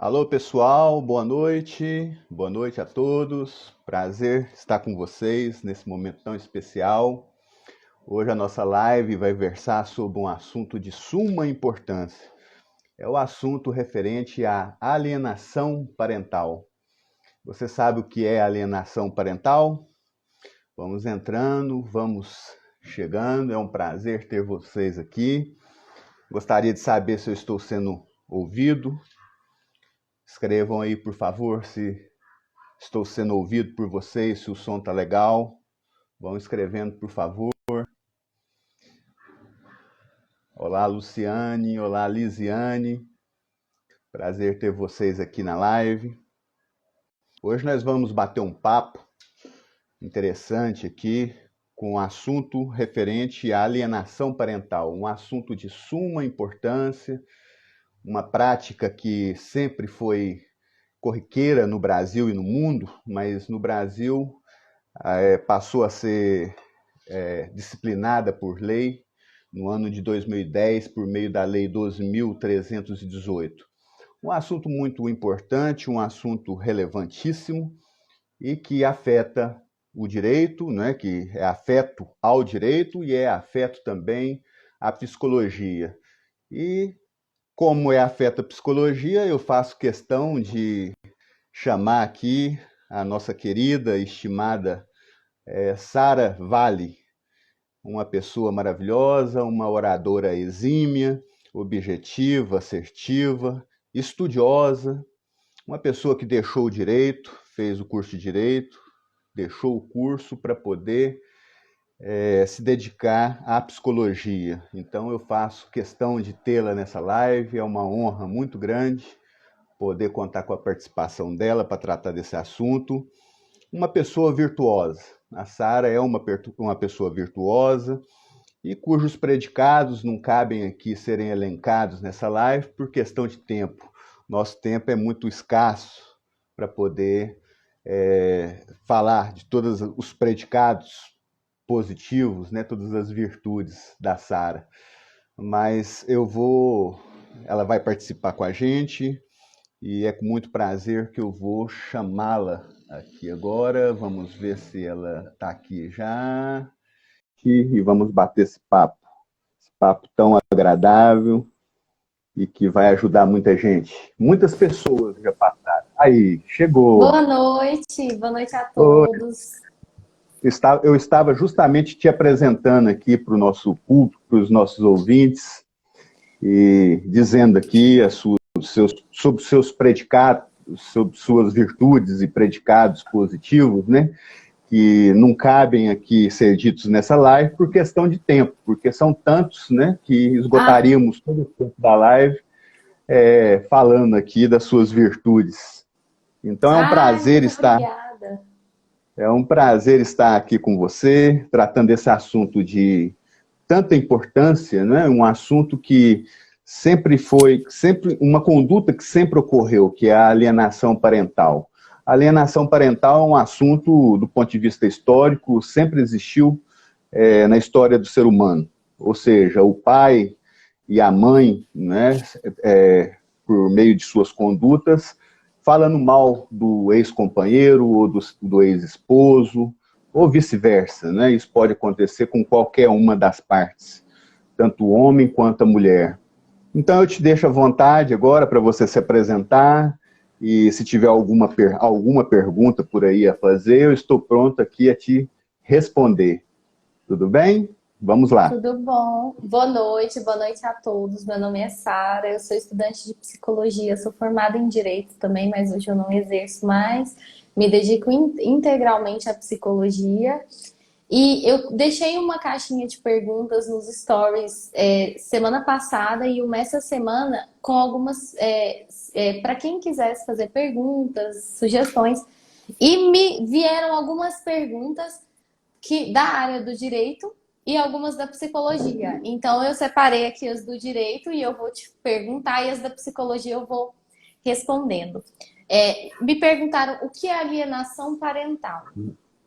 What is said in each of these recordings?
Alô, pessoal, boa noite a todos. Prazer estar com vocês nesse momento tão especial. Hoje a nossa live vai versar sobre um assunto de suma importância. É o assunto referente à alienação parental. Você sabe o que é alienação parental? Vamos entrando, vamos chegando. É um prazer ter vocês aqui. Gostaria de saber se eu estou sendo ouvido. Escrevam aí, por favor, se estou sendo ouvido por vocês, se o som está legal. Vão escrevendo, por favor. Olá, Luciane. Olá, Lisiane. Prazer ter vocês aqui na live. Hoje nós vamos bater um papo interessante aqui com um assunto referente à alienação parental. Um assunto de suma importância, uma prática que sempre foi corriqueira no Brasil e no mundo, mas no Brasil passou a ser disciplinada por lei no ano de 2010 por meio da Lei 12.318. Um assunto muito importante, um assunto relevantíssimo e que afeta o direito, né, que é afeto ao direito e é afeto também à psicologia. E como é afeto à psicologia, eu faço questão de chamar aqui a nossa querida, estimada Sara Vale, uma pessoa maravilhosa, uma oradora exímia, objetiva, assertiva, estudiosa, uma pessoa que deixou o direito, fez o curso de direito, deixou o curso para poder se dedicar à psicologia. Então eu faço questão de tê-la nessa live, é uma honra muito grande poder contar com a participação dela para tratar desse assunto. Uma pessoa virtuosa. A Sara é uma pessoa virtuosa e cujos predicados não cabem aqui serem elencados nessa live por questão de tempo. Nosso tempo é muito escasso para poder falar de todos os predicados positivos, né, todas as virtudes da Sara. Mas ela vai participar com a gente e é com muito prazer que eu vou chamá-la aqui agora. Vamos ver se ela está aqui já. E vamos bater esse papo tão agradável e que vai ajudar muita gente. Muitas pessoas já passaram. Aí, chegou. Boa noite a Oi. todos. Eu estava justamente te apresentando aqui para o nosso público, para os nossos ouvintes, e dizendo aqui sobre seus predicados, sobre suas virtudes e predicados positivos, né? Que não cabem aqui ser ditos nessa live por questão de tempo, porque são tantos, né? Que esgotaríamos todo o tempo da live falando aqui das suas virtudes. Então Muito obrigada. é um prazer estar aqui com você, tratando desse assunto de tanta importância, né? Um assunto que sempre uma conduta que sempre ocorreu, que é a alienação parental. A alienação parental é um assunto, do ponto de vista histórico, sempre existiu na história do ser humano. Ou seja, o pai e a mãe, né, por meio de suas condutas, falando mal do ex-companheiro ou do ex-esposo, ou vice-versa, né? Isso pode acontecer com qualquer uma das partes, tanto o homem quanto a mulher. Então eu te deixo à vontade agora para você se apresentar e se tiver alguma pergunta por aí a fazer, eu estou pronto aqui a te responder. Tudo bem? Vamos lá. Tudo bom? Boa noite a todos. Meu nome é Sara, eu sou estudante de psicologia, sou formada em direito também, mas hoje eu não exerço mais. Me dedico integralmente à psicologia. E eu deixei uma caixinha de perguntas nos stories semana passada e uma essa semana com algumas para quem quisesse fazer perguntas, sugestões. E me vieram algumas perguntas da área do direito e algumas da psicologia. Então eu separei aqui as do direito e eu vou te perguntar, e as da psicologia eu vou respondendo. Me perguntaram o que é alienação parental.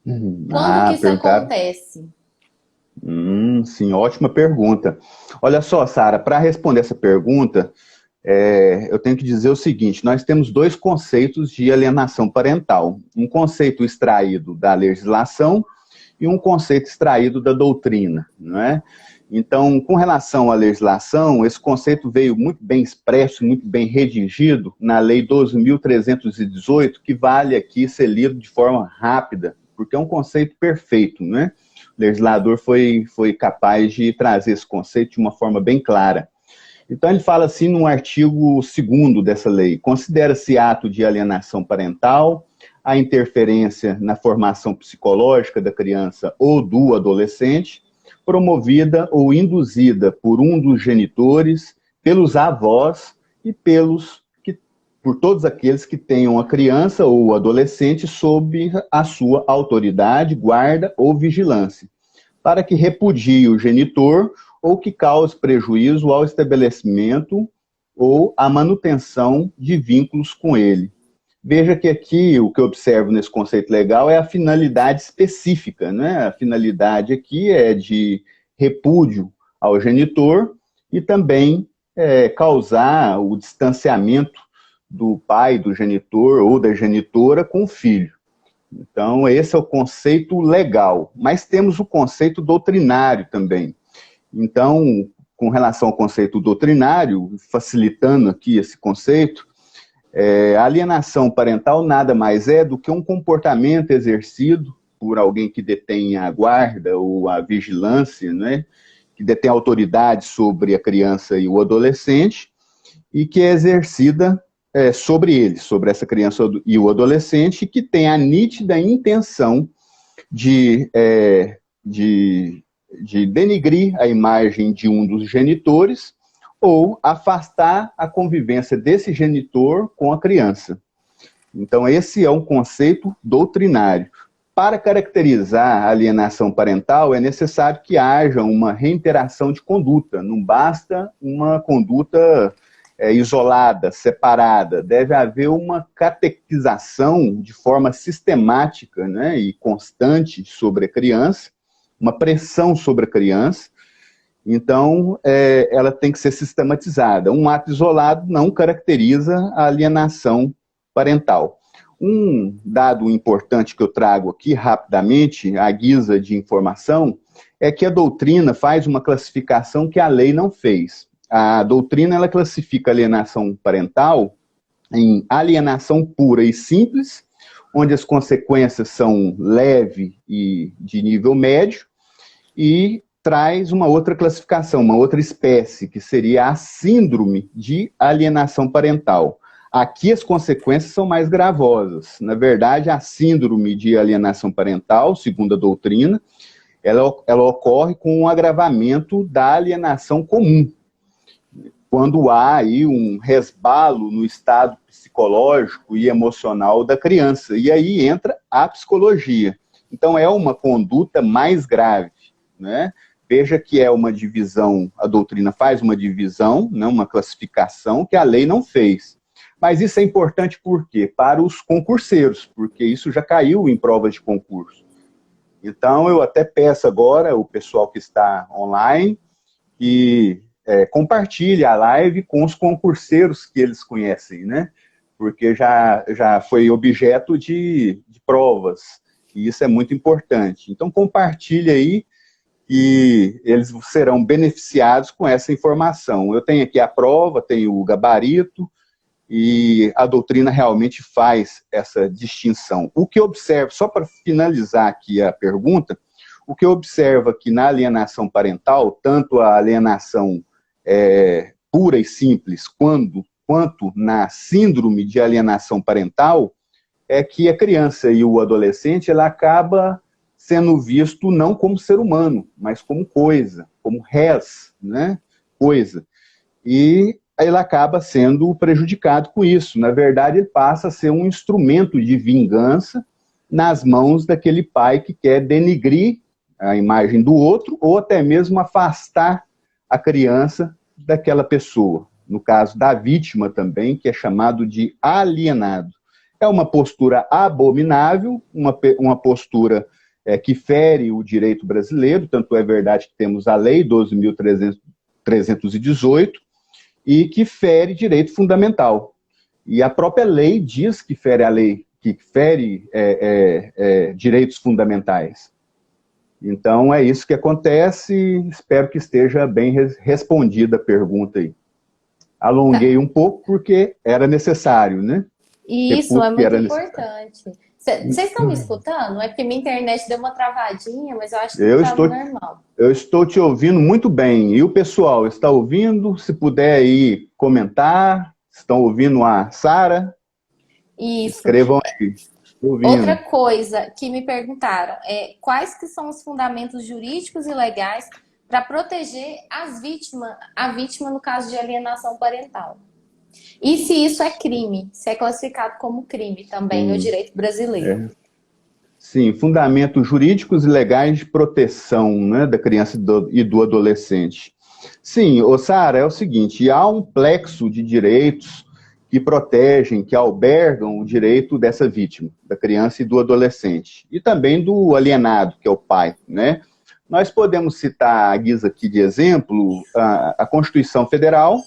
Quando que isso Perguntaram. acontece? Sim, ótima pergunta. Olha só, Sara, para responder essa pergunta, eu tenho que dizer o seguinte: nós temos dois conceitos de alienação parental. Um conceito extraído da legislação e um conceito extraído da doutrina, não é? Então, com relação à legislação, esse conceito veio muito bem expresso, muito bem redigido na Lei 12.318, que vale aqui ser lido de forma rápida, porque é um conceito perfeito, né? O legislador foi capaz de trazer esse conceito de uma forma bem clara. Então, ele fala assim no artigo 2º dessa lei: considera-se ato de alienação parental a interferência na formação psicológica da criança ou do adolescente, promovida ou induzida por um dos genitores, pelos avós e por todos aqueles que tenham a criança ou o adolescente sob a sua autoridade, guarda ou vigilância, para que repudie o genitor ou que cause prejuízo ao estabelecimento ou à manutenção de vínculos com ele. Veja que aqui o que eu observo nesse conceito legal é a finalidade específica, né? A finalidade aqui é de repúdio ao genitor e também causar o distanciamento do pai, do genitor ou da genitora com o filho. Então, esse é o conceito legal. Mas temos o conceito doutrinário também. Então, com relação ao conceito doutrinário, facilitando aqui esse conceito, a alienação parental nada mais é do que um comportamento exercido por alguém que detém a guarda ou a vigilância, né, que detém autoridade sobre a criança e o adolescente, e que é exercida sobre eles, sobre essa criança e o adolescente, que tem a nítida intenção de denigrir a imagem de um dos genitores ou afastar a convivência desse genitor com a criança. Então, esse é um conceito doutrinário. Para caracterizar a alienação parental, é necessário que haja uma reiteração de conduta. Não basta uma conduta isolada, separada. Deve haver uma catequização de forma sistemática, né, e constante sobre a criança, uma pressão sobre a criança. Então, ela tem que ser sistematizada. Um ato isolado não caracteriza a alienação parental. Um dado importante que eu trago aqui rapidamente, à guisa de informação, é que a doutrina faz uma classificação que a lei não fez. A doutrina ela classifica a alienação parental em alienação pura e simples, onde as consequências são leve e de nível médio, e traz uma outra classificação, uma outra espécie, que seria a síndrome de alienação parental. Aqui as consequências são mais gravosas. Na verdade, a síndrome de alienação parental, segundo a doutrina, ela ocorre com um agravamento da alienação comum, quando há aí um resbalo no estado psicológico e emocional da criança. E aí entra a psicologia. Então, é uma conduta mais grave, né? Veja que é uma divisão, a doutrina faz uma divisão, né, uma classificação que a lei não fez. Mas isso é importante por quê? Para os concurseiros, porque isso já caiu em provas de concurso. Então, eu até peço agora, o pessoal que está online, que compartilhe a live com os concurseiros que eles conhecem, né? Porque já foi objeto de provas, e isso é muito importante. Então, compartilhe aí, e eles serão beneficiados com essa informação. Eu tenho aqui a prova, tenho o gabarito, e a doutrina realmente faz essa distinção. O que eu observo, só para finalizar aqui a pergunta, o que eu observo aqui na alienação parental, tanto a alienação pura e simples, quanto na síndrome de alienação parental, é que a criança e o adolescente, ela acaba sendo visto não como ser humano, mas como coisa, como res, né? Coisa. E ele acaba sendo prejudicado com isso. Na verdade, ele passa a ser um instrumento de vingança nas mãos daquele pai que quer denigrir a imagem do outro ou até mesmo afastar a criança daquela pessoa. No caso da vítima também, que é chamado de alienado. É uma postura abominável, uma postura que fere o direito brasileiro, tanto é verdade que temos a Lei 12.318, e que fere direito fundamental. E a própria lei diz que fere a lei, que fere direitos fundamentais. Então, é isso que acontece. Espero que esteja bem respondida a pergunta aí. Alonguei um pouco porque era necessário, né? Isso é muito importante. Vocês estão me escutando? É porque minha internet deu uma travadinha, mas eu acho que estava normal. Eu estou te ouvindo muito bem. E o pessoal está ouvindo? Se puder aí comentar. Estão ouvindo a Sara? Isso. Escrevam aí. Outra coisa que me perguntaram é quais que são os fundamentos jurídicos e legais para proteger a vítima no caso de alienação parental. E se isso é crime, se é classificado como crime também no direito brasileiro. Sim, fundamentos jurídicos e legais de proteção, né, da criança e do adolescente. Sim, Sara, é o seguinte, há um plexo de direitos que protegem, que albergam o direito dessa vítima, da criança e do adolescente, e também do alienado, que é o pai, né? Nós podemos citar, à guisa aqui de exemplo, a Constituição Federal,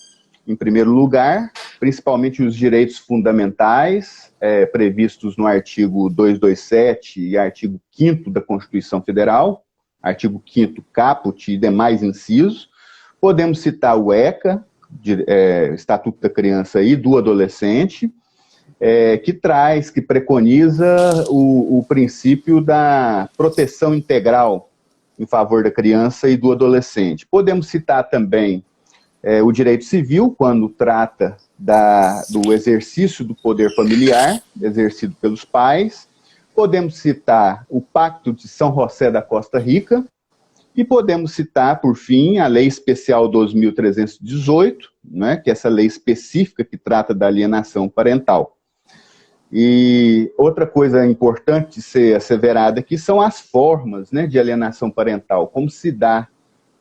em primeiro lugar, principalmente os direitos fundamentais previstos no artigo 227 e artigo 5º da Constituição Federal, artigo 5º caput e demais incisos. Podemos citar o ECA, Estatuto da Criança e do Adolescente, que preconiza o princípio da proteção integral em favor da criança e do adolescente. Podemos citar também o direito civil, quando trata do exercício do poder familiar, exercido pelos pais. Podemos citar o Pacto de São José da Costa Rica, e podemos citar, por fim, a Lei Especial 12.318, né, que é essa lei específica que trata da alienação parental. E outra coisa importante de ser asseverada aqui são as formas, né, de alienação parental, como se dá,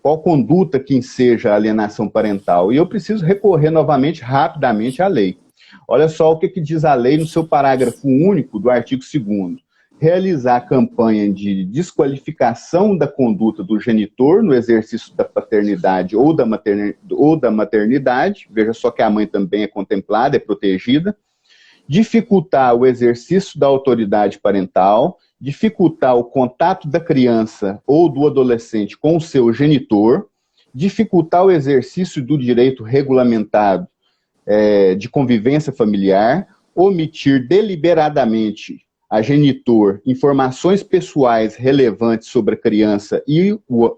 qual conduta que enseja a alienação parental. E eu preciso recorrer novamente, rapidamente, à lei. Olha só o que diz a lei no seu parágrafo único do artigo 2º. Realizar campanha de desqualificação da conduta do genitor no exercício da paternidade ou da maternidade, veja só que a mãe também é contemplada, é protegida, dificultar o exercício da autoridade parental, dificultar o contato da criança ou do adolescente com o seu genitor, dificultar o exercício do direito regulamentado de convivência familiar, omitir deliberadamente a genitor informações pessoais relevantes sobre a criança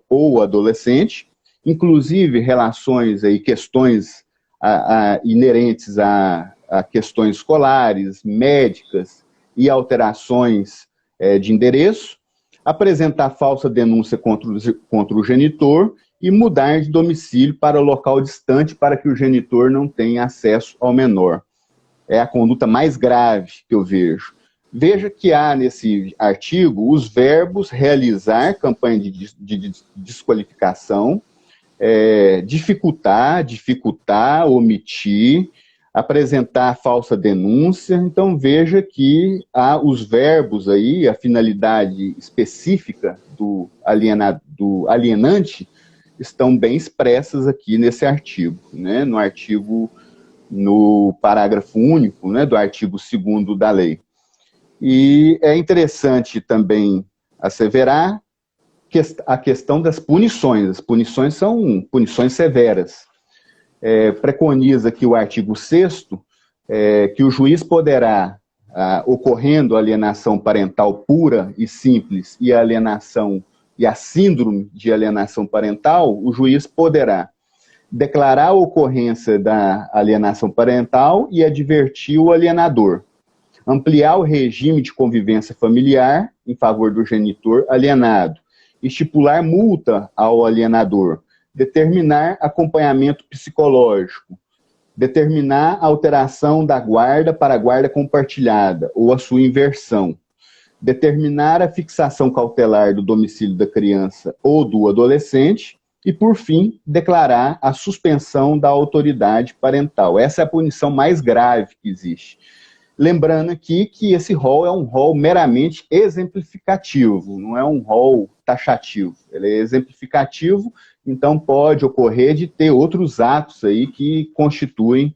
ou o adolescente, inclusive relações e questões inerentes a questões escolares, médicas e alterações de endereço, apresentar falsa denúncia contra o genitor e mudar de domicílio para local distante para que o genitor não tenha acesso ao menor. É a conduta mais grave que eu vejo. Veja que há nesse artigo os verbos realizar campanha de desqualificação, dificultar, omitir, apresentar apresentar falsa denúncia. Então veja que há os verbos aí, a finalidade específica do alienante estão bem expressas aqui nesse artigo, né? No parágrafo único, né, do artigo 2º da lei. E é interessante também asseverar a questão das punições. As punições são punições severas. Preconiza que o artigo 6º, que o juiz poderá, ocorrendo alienação parental pura e simples e a síndrome de alienação parental, o juiz poderá declarar a ocorrência da alienação parental e advertir o alienador, ampliar o regime de convivência familiar em favor do genitor alienado, estipular multa ao alienador, determinar acompanhamento psicológico, determinar a alteração da guarda para a guarda compartilhada ou a sua inversão, determinar a fixação cautelar do domicílio da criança ou do adolescente e, por fim, declarar a suspensão da autoridade parental. Essa é a punição mais grave que existe. Lembrando aqui que esse rol é um rol meramente exemplificativo, não é um rol taxativo. Ele é exemplificativo então pode ocorrer de ter outros atos aí que constituem,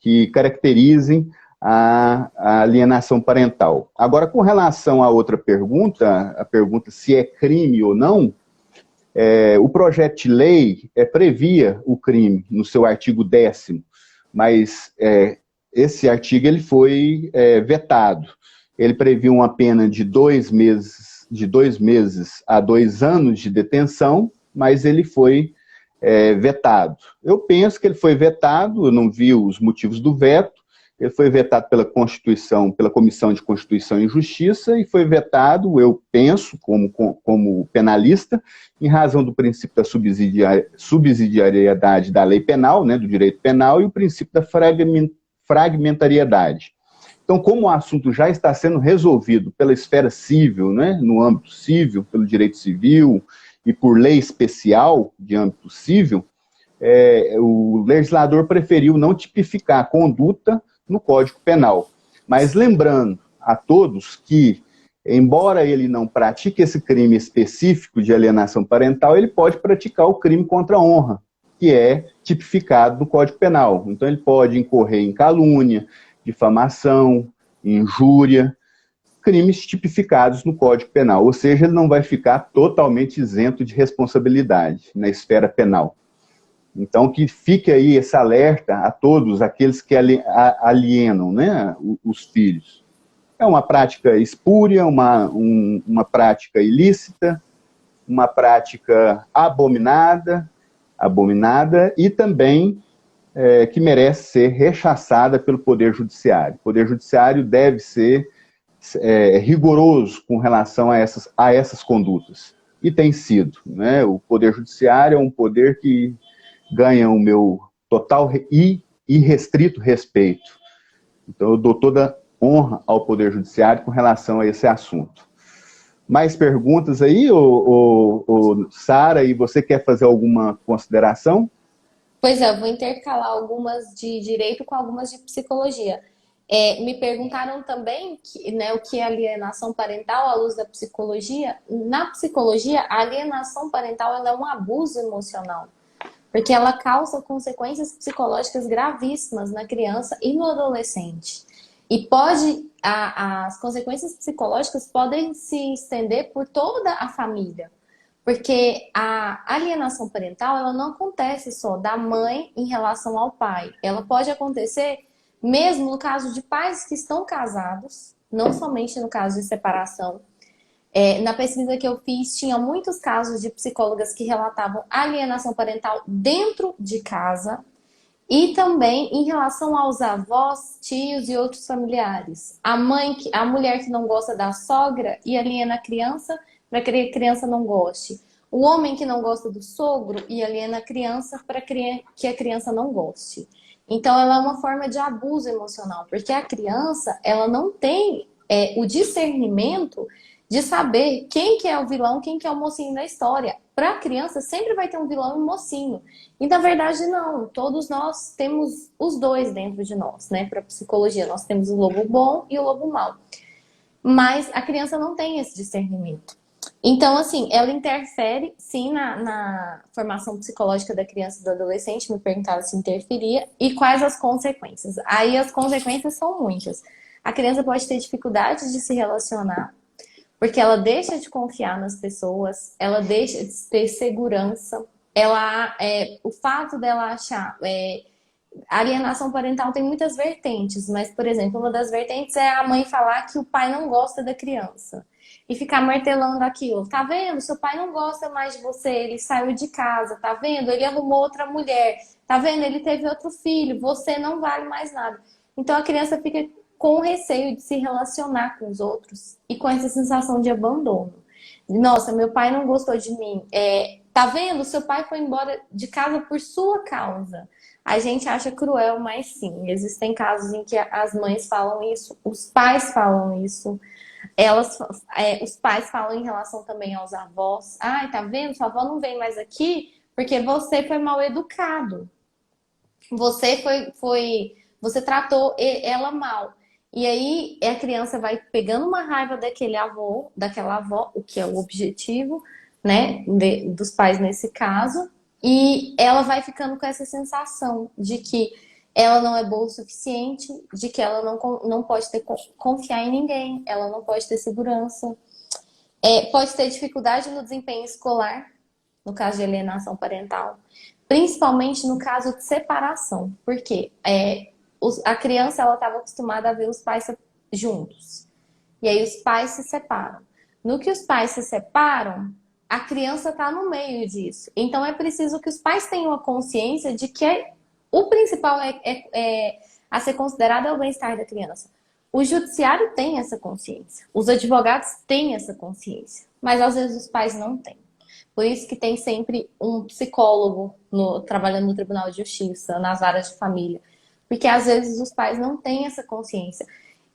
que caracterizem a alienação parental. Agora, com relação à outra pergunta, a pergunta se é crime ou não, o projeto de lei previa o crime no seu artigo 10º, mas esse artigo ele foi vetado. Ele previa uma pena de 2 meses a 2 anos de detenção, mas ele foi vetado. Eu penso que ele foi vetado, eu não vi os motivos do veto. Ele foi vetado pela Constituição, pela Comissão de Constituição e Justiça, e foi vetado, eu penso, como penalista, em razão do princípio da subsidiariedade da lei penal, né, do direito penal, e o princípio da fragmentariedade. Então, como o assunto já está sendo resolvido pela esfera civil, né, no âmbito civil, pelo direito civil e por lei especial de âmbito civil, o legislador preferiu não tipificar a conduta no Código Penal. Mas lembrando a todos que, embora ele não pratique esse crime específico de alienação parental, ele pode praticar o crime contra a honra, que é tipificado no Código Penal. Então ele pode incorrer em calúnia, difamação, injúria, crimes tipificados no Código Penal. Ou seja, ele não vai ficar totalmente isento de responsabilidade na esfera penal. Então, que fique aí esse alerta a todos aqueles que alienam, né, os filhos. É uma prática espúria, uma prática ilícita, uma prática abominada e também que merece ser rechaçada pelo Poder Judiciário. O Poder Judiciário deve ser rigoroso com relação a essas condutas. E tem sido, né? O Poder Judiciário é um poder que ganha o meu total e irrestrito respeito. Então, eu dou toda honra ao Poder Judiciário com relação a esse assunto. Mais perguntas aí, Sara, e você quer fazer alguma consideração? Pois é, eu vou intercalar algumas de direito com algumas de psicologia. Me perguntaram também né, o que é alienação parental à luz da psicologia. Na psicologia, a alienação parental ela é um abuso emocional, porque ela causa consequências psicológicas gravíssimas na criança e no adolescente. E as consequências psicológicas podem se estender por toda a família. Porque a alienação parental, ela não acontece só da mãe em relação ao pai. Ela pode acontecer mesmo no caso de pais que estão casados, não somente no caso de separação. Na pesquisa que eu fiz, tinha muitos casos de psicólogas que relatavam alienação parental dentro de casa e também em relação aos avós, tios e outros familiares. A mulher que não gosta da sogra e aliena a criança para que a criança não goste. O homem que não gosta do sogro e aliena a criança para que a criança não goste. Então, ela é uma forma de abuso emocional, porque a criança ela não tem o discernimento de saber quem que é o vilão, quem que é o mocinho da história. Para a criança, sempre vai ter um vilão e um mocinho. E, na verdade, não. Todos nós temos os dois dentro de nós, né? Para a psicologia, nós temos o lobo bom e o lobo mau. Mas a criança não tem esse discernimento. Então, assim, ela interfere, sim, na formação psicológica da criança e do adolescente. Me perguntaram se interferia e quais as consequências. Aí as consequências são muitas. A criança pode ter dificuldade de se relacionar, porque ela deixa de confiar nas pessoas, ela deixa de ter segurança. O fato dela achar... a alienação parental tem muitas vertentes, mas, por exemplo, uma das vertentes é a mãe falar que o pai não gosta da criança. E ficar martelando aquilo. Tá vendo? Seu pai não gosta mais de você, ele saiu de casa. Tá vendo? Ele arrumou outra mulher. Tá vendo? Ele teve outro filho. Você não vale mais nada. Então a criança fica com receio de se relacionar com os outros e com essa sensação de abandono. Nossa, meu pai não gostou de mim. Tá vendo? Seu pai foi embora de casa por sua causa. A gente acha cruel, mas sim, existem casos em que as mães falam isso, os pais falam isso. Os pais falam em relação também aos avós. Ai, tá vendo? Sua avó não vem mais aqui porque você foi mal educado. Você tratou ela mal. E aí a criança vai pegando uma raiva daquele avô, daquela avó, o que é o objetivo, né, dos pais nesse caso. E ela vai ficando com essa sensação de que ela não é boa o suficiente, de que ela não pode confiar em ninguém, ela não pode ter segurança. Pode ter dificuldade no desempenho escolar, no caso de alienação parental, principalmente no caso de separação, porque a criança ela estava acostumada a ver os pais juntos, e aí os pais se separam. No que os pais se separam, a criança está no meio disso. Então é preciso que os pais tenham a consciência de que o principal a ser considerado é o bem-estar da criança. O judiciário tem essa consciência, os advogados têm essa consciência, mas às vezes os pais não têm. Por isso que tem sempre um psicólogo trabalhando no Tribunal de Justiça, nas varas de família, porque às vezes os pais não têm essa consciência.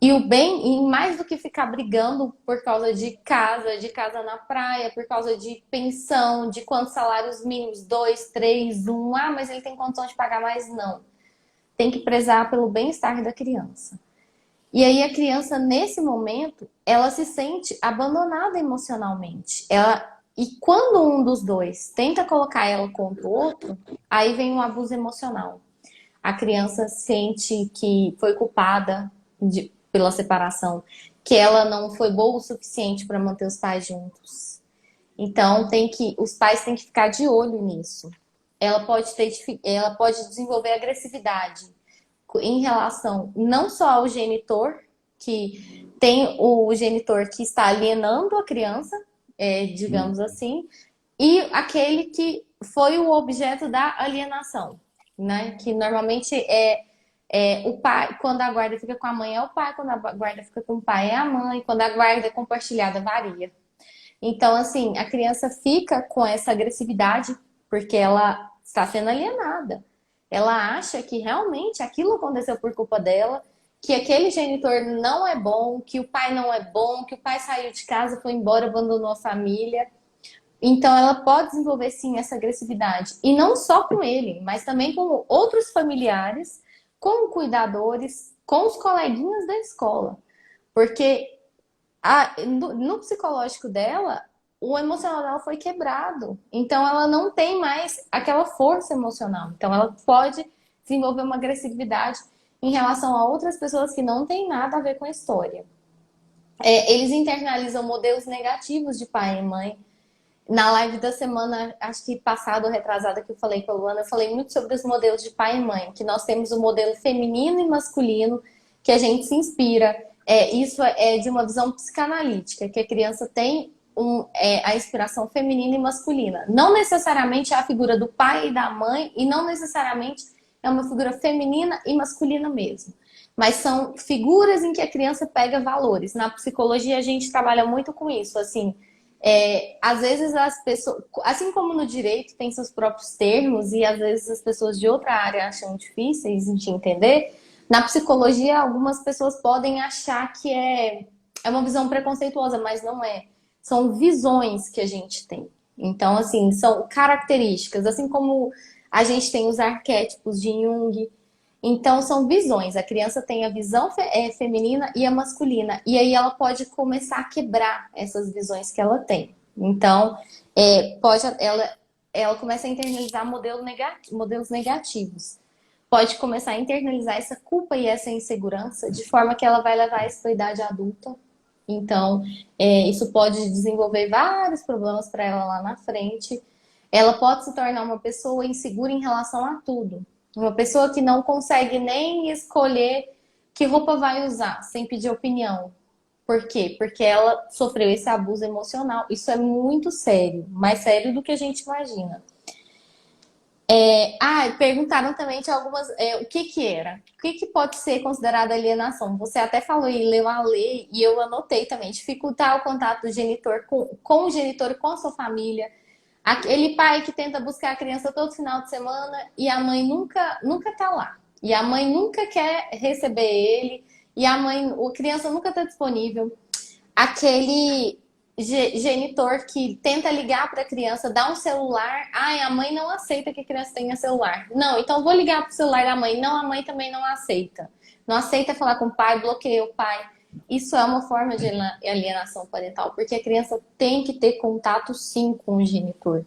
E o bem, e mais do que ficar brigando por causa de casa na praia, por causa de pensão, de quantos salários mínimos, 2, 3, 1, mas ele tem condição de pagar mais, não. Tem que prezar pelo bem-estar da criança. E aí a criança, nesse momento, ela se sente abandonada emocionalmente. E quando um dos dois tenta colocar ela contra o outro, aí vem um abuso emocional. A criança sente que foi culpada pela separação, que ela não foi boa o suficiente para manter os pais juntos. Então os pais têm que ficar de olho nisso. Ela pode desenvolver agressividade em relação não só ao genitor, que tem o genitor que está alienando a criança, digamos assim, e aquele que foi o objeto da alienação, né? Que normalmente o pai, quando a guarda fica com a mãe é o pai, quando a guarda fica com o pai é a mãe, quando a guarda é compartilhada varia. Então, assim, a criança fica com essa agressividade porque ela está sendo alienada. Ela acha que realmente aquilo aconteceu por culpa dela, que aquele genitor não é bom, que o pai não é bom, que o pai saiu de casa, foi embora, abandonou a família. Então ela pode desenvolver sim essa agressividade. E não só com ele, mas também com outros familiares, com cuidadores, com os coleguinhas da escola. Porque no psicológico dela, o emocional dela foi quebrado. Então ela não tem mais aquela força emocional. Então ela pode desenvolver uma agressividade em relação a outras pessoas que não tem nada a ver com a história. Eles internalizam modelos negativos de pai e mãe. Na live da semana, acho que passada ou retrasada que eu falei com a Luana, eu falei muito sobre os modelos de pai e mãe, que nós temos o modelo feminino e masculino, que a gente se inspira. Isso é de uma visão psicanalítica, que a criança tem a inspiração feminina e masculina. Não necessariamente é a figura do pai e da mãe, e não necessariamente é uma figura feminina e masculina mesmo. Mas são figuras em que a criança pega valores. Na psicologia a gente trabalha muito com isso, assim. Às vezes as pessoas, assim como no direito, tem seus próprios termos e às vezes as pessoas de outra área acham difíceis de entender. Na psicologia, algumas pessoas podem achar que é uma visão preconceituosa, mas não é. São visões que a gente tem. Então, assim, são características, assim como a gente tem os arquétipos de Jung. Então, são visões. A criança tem a visão feminina e a masculina. E aí ela pode começar a quebrar essas visões que ela tem. Então, ela começa a internalizar modelos negativos. Pode começar a internalizar essa culpa e essa insegurança de forma que ela vai levar isso para a idade adulta. Então, isso pode desenvolver vários problemas para ela lá na frente. Ela pode se tornar uma pessoa insegura em relação a tudo. Uma pessoa que não consegue nem escolher que roupa vai usar, sem pedir opinião. Por quê? Porque ela sofreu esse abuso emocional. Isso é muito sério, mais sério do que a gente imagina. Perguntaram também de algumas. O que era? O que pode ser considerado alienação? Você até falou e leu a lei, e eu anotei também. Dificultar o contato do genitor com o genitor e com a sua família. Aquele pai que tenta buscar a criança todo final de semana e a mãe nunca tá lá. E a mãe nunca quer receber ele. E a criança nunca tá disponível. Aquele genitor que tenta ligar para a criança, dá um celular. A mãe não aceita que a criança tenha celular. Não, então vou ligar pro celular da mãe. Não, a mãe também não aceita. Não aceita falar com o pai, bloqueia o pai. Isso é uma forma de alienação parental, porque a criança tem que ter contato sim com o genitor.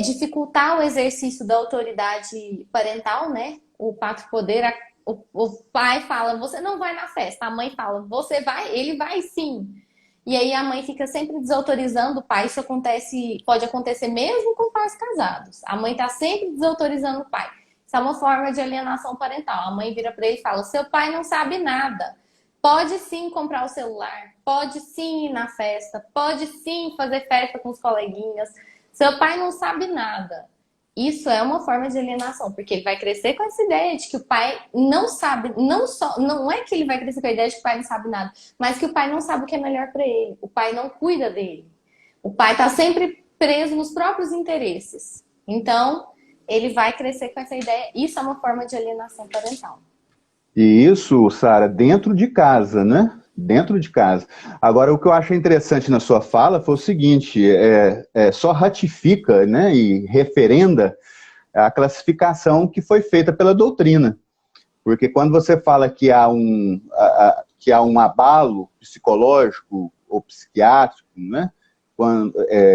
dificultar o exercício da autoridade parental, né? O pacto poder, o pai fala, você não vai na festa, a mãe fala, você vai, ele vai sim. E aí a mãe fica sempre desautorizando o pai. Isso pode acontecer mesmo com pais casados. A mãe tá sempre desautorizando o pai. Isso é uma forma de alienação parental. A mãe vira para ele e fala: seu pai não sabe nada. Pode sim comprar o celular, pode sim ir na festa, pode sim fazer festa com os coleguinhas. Seu pai não sabe nada. Isso é uma forma de alienação, porque ele vai crescer com essa ideia de que o pai não sabe, não é que ele vai crescer com a ideia de que o pai não sabe nada, mas que o pai não sabe o que é melhor para ele. O pai não cuida dele. O pai está sempre preso nos próprios interesses. Então, ele vai crescer com essa ideia. Isso é uma forma de alienação parental. E isso, Sara, dentro de casa, né? Dentro de casa. Agora, o que eu achei interessante na sua fala foi o seguinte, só ratifica, né, e referenda a classificação que foi feita pela doutrina. Porque quando você fala que que há um abalo psicológico ou psiquiátrico, né,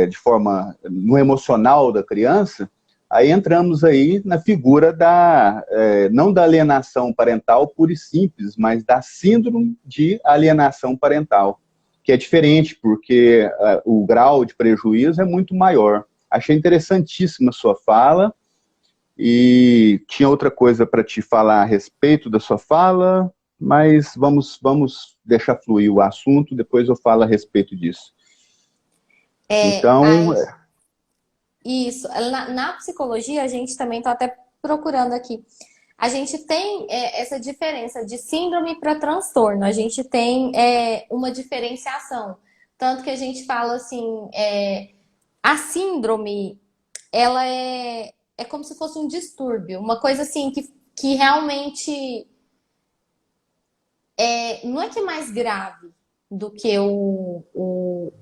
de forma no emocional da criança, aí entramos aí na figura não da alienação parental pura e simples, mas da síndrome de alienação parental, que é diferente, porque o grau de prejuízo é muito maior. Achei interessantíssima a sua fala, e tinha outra coisa para te falar a respeito da sua fala, mas vamos deixar fluir o assunto, depois eu falo a respeito disso. Então, Aí, isso. Na psicologia, a gente também está até procurando aqui. A gente tem essa diferença de síndrome para transtorno. A gente tem uma diferenciação. Tanto que a gente fala assim, a síndrome, ela é como se fosse um distúrbio. Uma coisa assim que realmente não é que é mais grave do que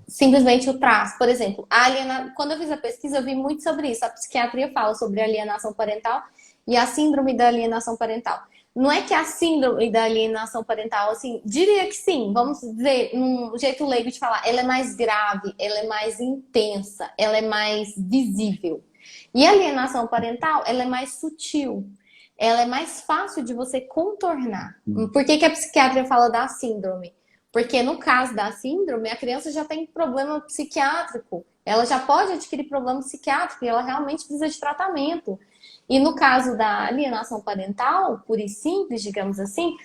simplesmente o traço. Por exemplo, quando eu fiz a pesquisa, eu vi muito sobre isso. A psiquiatria fala sobre alienação parental e a síndrome da alienação parental. Não é que a síndrome da alienação parental, assim, diria que sim, vamos dizer, num jeito leigo de falar, ela é mais grave, ela é mais intensa, ela é mais visível. E a alienação parental, ela é mais sutil, ela é mais fácil de você contornar. Por que a psiquiatria fala da síndrome? Porque no caso da síndrome, a criança já tem problema psiquiátrico, ela já pode adquirir problema psiquiátrico e ela realmente precisa de tratamento. E no caso da alienação parental, pura e simples, digamos assim,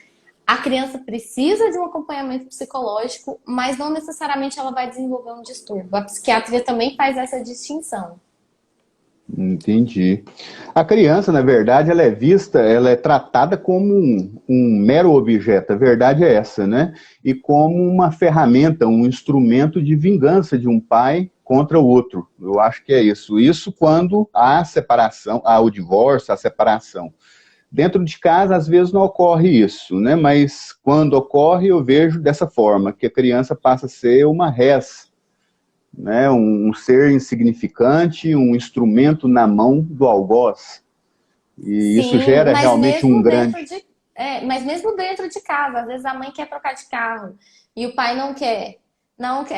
a criança precisa de um acompanhamento psicológico, mas não necessariamente ela vai desenvolver um distúrbio. A psiquiatria também faz essa distinção. entendi. A criança, na verdade, ela é tratada como um mero objeto, a verdade é essa, né? E como uma ferramenta, um instrumento de vingança de um pai contra o outro. Eu acho que é isso. Isso quando há separação, há o divórcio, a separação. Dentro de casa, às vezes, não ocorre isso, né? Mas quando ocorre, eu vejo dessa forma, que a criança passa a ser uma res, né, um ser insignificante, um instrumento na mão do algoz. E isso Sim, gera realmente um grande... mas mesmo dentro de casa, às vezes a mãe quer trocar de carro e o pai não quer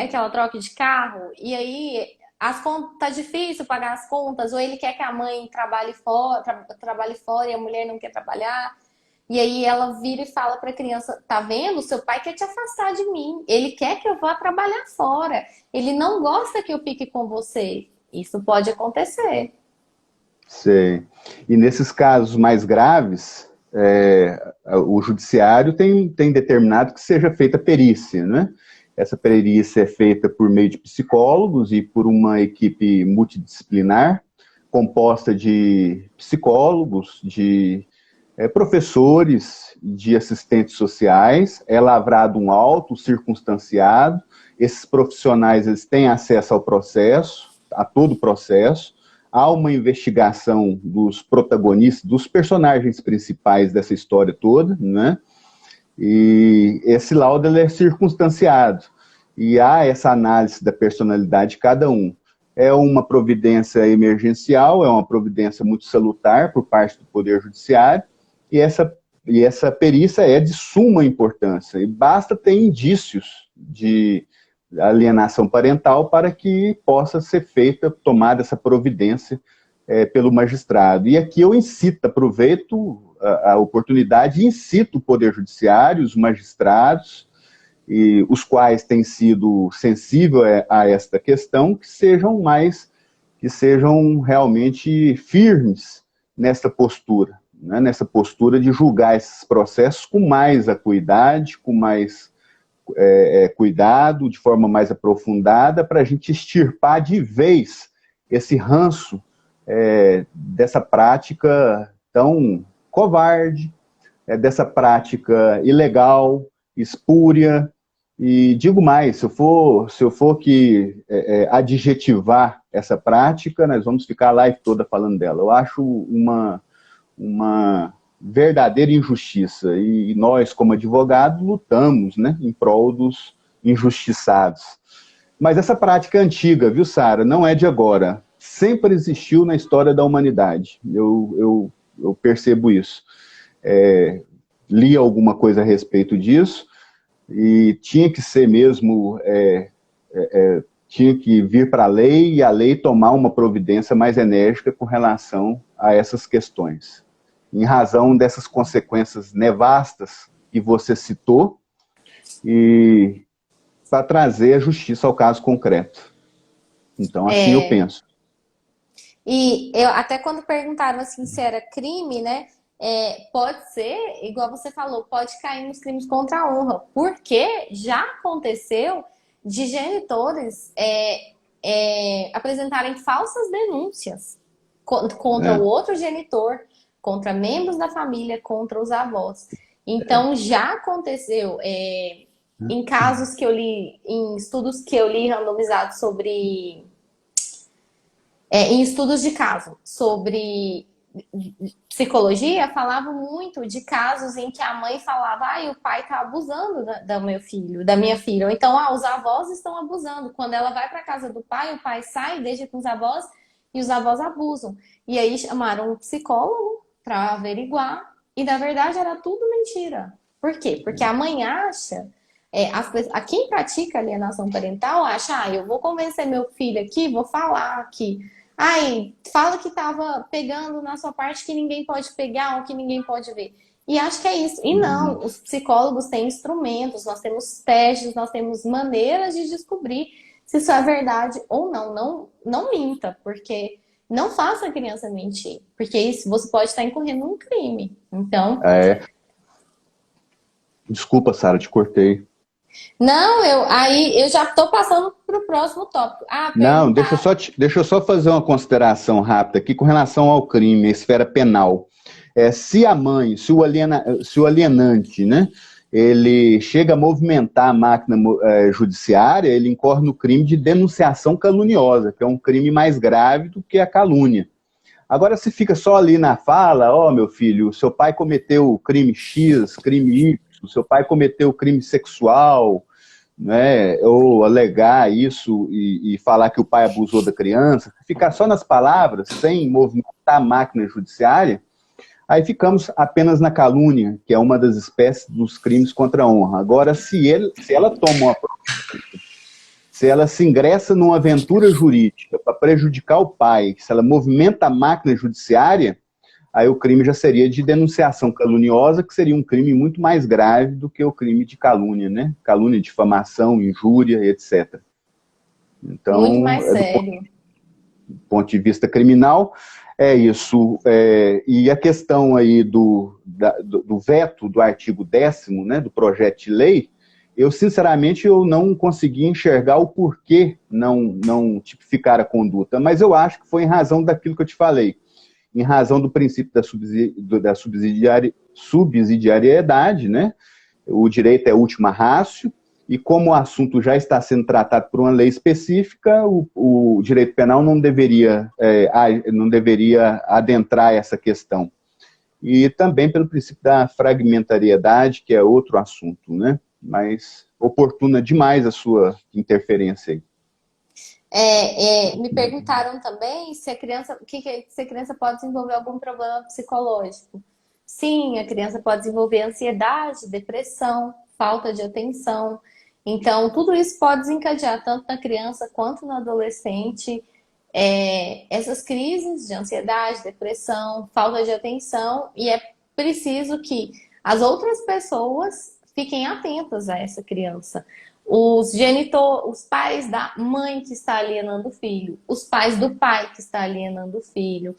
que ela troque de carro, e aí as contas tá difícil pagar as contas, ou ele quer que a mãe trabalhe fora e a mulher não quer trabalhar. E aí ela vira e fala para a criança: tá vendo? Seu pai quer te afastar de mim. Ele quer que eu vá trabalhar fora. Ele não gosta que eu fique com você. Isso pode acontecer. Sei. E nesses casos mais graves, o judiciário tem determinado que seja feita perícia, né? Essa perícia é feita por meio de psicólogos e por uma equipe multidisciplinar, composta de psicólogos, de professores, de assistentes sociais. É lavrado um auto circunstanciado. Esses profissionais, eles têm acesso ao processo, a todo o processo. Há uma investigação dos protagonistas, dos personagens principais dessa história toda, né? E esse laudo ele é circunstanciado. E há essa análise da personalidade de cada um. É uma providência emergencial, é uma providência muito salutar por parte do Poder Judiciário, e essa perícia é de suma importância. E basta ter indícios alienação parental para que possa ser feita, tomada essa providência pelo magistrado. E aqui eu incito, aproveito a oportunidade e incito o Poder Judiciário, os magistrados, e os quais têm sido sensíveis a esta questão, que sejam realmente firmes nessa postura, né? Nessa postura de julgar esses processos com mais acuidade, com mais cuidado, de forma mais aprofundada, para a gente extirpar de vez esse ranço dessa prática tão covarde, dessa prática ilegal, espúria. E digo mais, se eu for que adjetivar essa prática, nós vamos ficar a live toda falando dela. Eu acho uma verdadeira injustiça, e nós, como advogados, lutamos, né, em prol dos injustiçados. Mas essa prática é antiga, viu, Sara? Não é de agora. Sempre existiu na história da humanidade. Eu percebo isso. Li alguma coisa a respeito disso, e tinha que ser mesmo, tinha que vir para a lei, e a lei tomar uma providência mais enérgica com relação a essas questões, em razão dessas consequências nefastas que você citou, e para trazer a justiça ao caso concreto. Então, assim eu penso. E até quando perguntaram assim se era crime, né? Pode ser, igual você falou, pode cair nos crimes contra a honra, porque já aconteceu de genitores apresentarem falsas denúncias contra o outro genitor, contra membros da família, contra os avós. Então, já aconteceu em casos que eu li, em estudos que eu li randomizados sobre... em estudos de caso sobre psicologia, falava muito de casos em que a mãe falava, o pai está abusando do meu filho, da minha filha. Ou então, os avós estão abusando. Quando ela vai para a casa do pai, o pai sai, deixa com os avós, e os avós abusam. E aí chamaram um psicólogo para averiguar, e na verdade era tudo mentira. Por quê? Porque a mãe acha, quem pratica alienação parental acha, eu vou convencer meu filho aqui, vou falar que fala que tava pegando na sua parte que ninguém pode pegar ou que ninguém pode ver. E acho que é isso. E não, os psicólogos têm instrumentos, nós temos testes, nós temos maneiras de descobrir se isso é verdade ou não. Não minta, porque não faça a criança mentir, porque isso você pode estar incorrendo num crime. Então... Desculpa, Sara, te cortei. Não, eu já estou passando para o próximo tópico. Não, deixa eu só fazer uma consideração rápida aqui com relação ao crime, a esfera penal. Se a mãe, se o alienante, né, ele chega a movimentar a máquina judiciária, ele incorre no crime de denunciação caluniosa, que é um crime mais grave do que a calúnia. Agora, se fica só ali na fala, meu filho, seu pai cometeu crime X, crime Y, seu pai cometeu crime sexual, né, ou alegar isso e falar que o pai abusou da criança, ficar só nas palavras, sem movimentar a máquina judiciária, aí ficamos apenas na calúnia, que é uma das espécies dos crimes contra a honra. Agora, se ela toma se ela se ingressa numa aventura jurídica para prejudicar o pai, se ela movimenta a máquina judiciária, aí o crime já seria de denunciação caluniosa, que seria um crime muito mais grave do que o crime de calúnia, né? Calúnia, difamação, injúria, etc. Então, muito mais sério. Do ponto de vista criminal, é isso. E a questão aí do veto do artigo 10º, né, do projeto de lei, eu, sinceramente, eu não consegui enxergar o porquê não tipificar a conduta, mas eu acho que foi em razão daquilo que eu te falei, em razão do princípio da subsidiariedade, né? O direito é última ratio, e como o assunto já está sendo tratado por uma lei específica, o direito penal não deveria adentrar essa questão. E também pelo princípio da fragmentariedade, que é outro assunto, né? Mas oportuna demais a sua interferência aí. Me perguntaram também se a criança pode desenvolver algum problema psicológico. Sim, a criança pode desenvolver ansiedade, depressão, falta de atenção. Então, tudo isso pode desencadear tanto na criança quanto no adolescente essas crises de ansiedade, depressão, falta de atenção, e é preciso que as outras pessoas fiquem atentas a essa criança. Os pais da mãe que está alienando o filho, os pais do pai que está alienando o filho,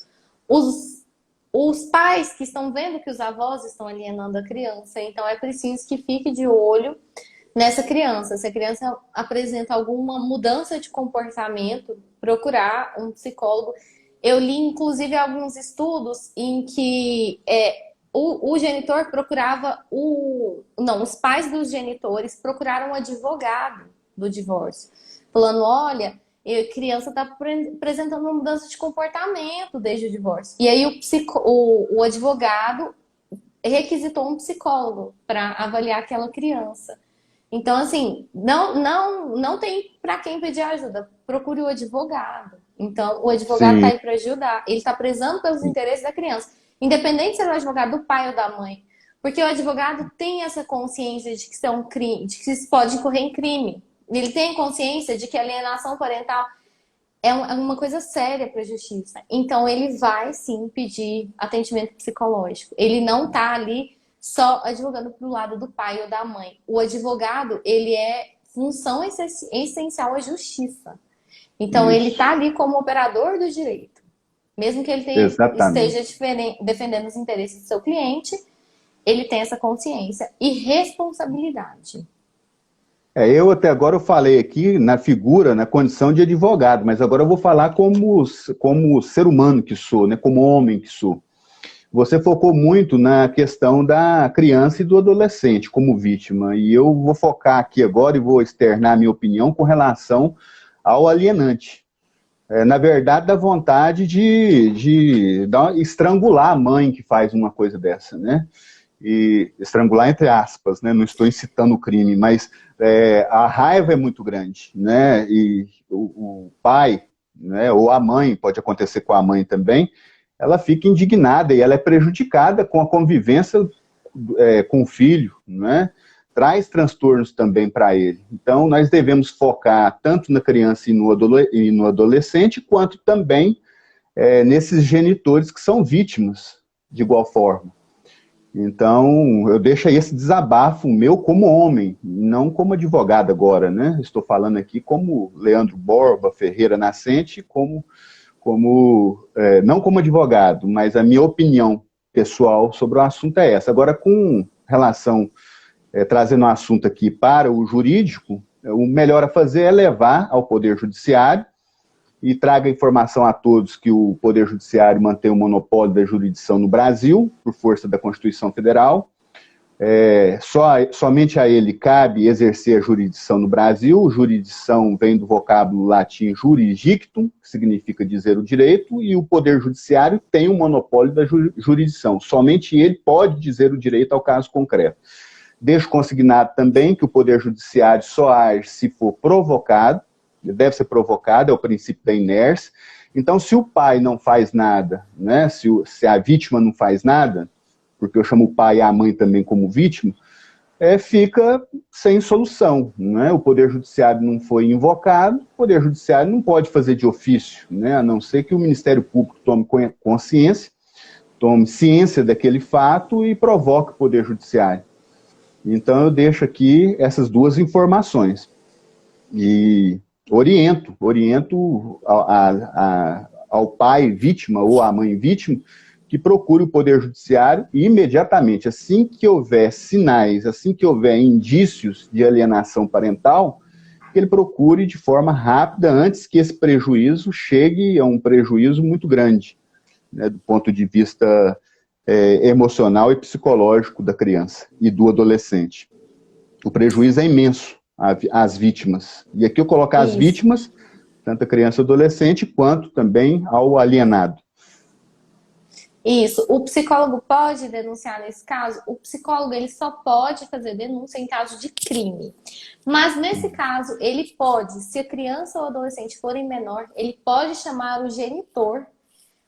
os, os pais que estão vendo que os avós estão alienando a criança. Então é preciso que fique de olho nessa criança. Se a criança apresenta alguma mudança de comportamento, procurar um psicólogo. Eu li, inclusive, alguns estudos em que o genitor procurava Não, os pais dos genitores procuraram um advogado do divórcio, falando, olha, a criança está apresentando uma mudança de comportamento desde o divórcio. E aí o advogado requisitou um psicólogo para avaliar aquela criança. Então, assim, não tem para quem pedir ajuda. Procure o advogado. Então, o advogado está Sim, aí para ajudar. Ele está prezando pelos interesses da criança. Independente se é o advogado do pai ou da mãe. Porque o advogado tem essa consciência de que isso é um crime, de que isso pode incorrer em crime. Ele tem consciência de que a alienação parental é uma coisa séria para a justiça. Então, ele vai, sim, pedir atendimento psicológico. Ele não está ali só advogando para o lado do pai ou da mãe. O advogado, ele é função essencial à justiça. Então, ele isso, está ali como operador do direito. Mesmo que ele esteja exatamente. defendendo os interesses do seu cliente, ele tem essa consciência e responsabilidade. Eu até agora eu falei aqui na figura, na condição de advogado, mas agora eu vou falar como ser humano que sou, né, como homem que sou. Você focou muito na questão da criança e do adolescente como vítima, e eu vou focar aqui agora e vou externar a minha opinião com relação ao alienante. Na verdade, dá vontade de estrangular a mãe que faz uma coisa dessa, né? E estrangular entre aspas, né? Não estou incitando o crime, mas a raiva é muito grande, né? E o pai, né? Ou a mãe, pode acontecer com a mãe também, ela fica indignada e ela é prejudicada com a convivência com o filho, né? Traz transtornos também para ele. Então, nós devemos focar tanto na criança e no adolescente, quanto também nesses genitores que são vítimas de igual forma. Então, eu deixo aí esse desabafo meu como homem, não como advogado agora, né? Estou falando aqui como Leandro Borba Ferreira Nascente, não como advogado, mas a minha opinião pessoal sobre o assunto é essa. Agora, com relação, trazendo o assunto aqui para o jurídico, o melhor a fazer é levar ao Poder Judiciário e traga informação a todos que o Poder Judiciário mantém o monopólio da jurisdição no Brasil, por força da Constituição Federal. Somente a ele cabe exercer a jurisdição no Brasil. Jurisdição vem do vocábulo latim jurisdictum, que significa dizer o direito, e o Poder Judiciário tem o monopólio da jurisdição. Somente ele pode dizer o direito ao caso concreto. Deixo consignado também que o Poder Judiciário só age se for provocado, deve ser provocado, é o princípio da inércia. Então, se o pai não faz nada, né, se a vítima não faz nada, porque eu chamo o pai e a mãe também como vítima, fica sem solução. Né? O Poder Judiciário não foi invocado, o Poder Judiciário não pode fazer de ofício, né? A não ser que o Ministério Público tome consciência, tome ciência daquele fato e provoque o Poder Judiciário. Então, eu deixo aqui essas duas informações. E oriento ao pai vítima ou à mãe vítima que procure o Poder Judiciário e imediatamente, assim que houver sinais, assim que houver indícios de alienação parental, que ele procure de forma rápida antes que esse prejuízo chegue a um prejuízo muito grande, né, do ponto de vista emocional e psicológico da criança e do adolescente. O prejuízo é imenso às vítimas. E aqui eu colocar as Isso. vítimas, tanto a criança e o adolescente, quanto também ao alienado. Isso. O psicólogo pode denunciar nesse caso? O psicólogo ele só pode fazer denúncia em caso de crime. Mas nesse caso, ele pode, se a criança ou adolescente forem menor, ele pode chamar o genitor.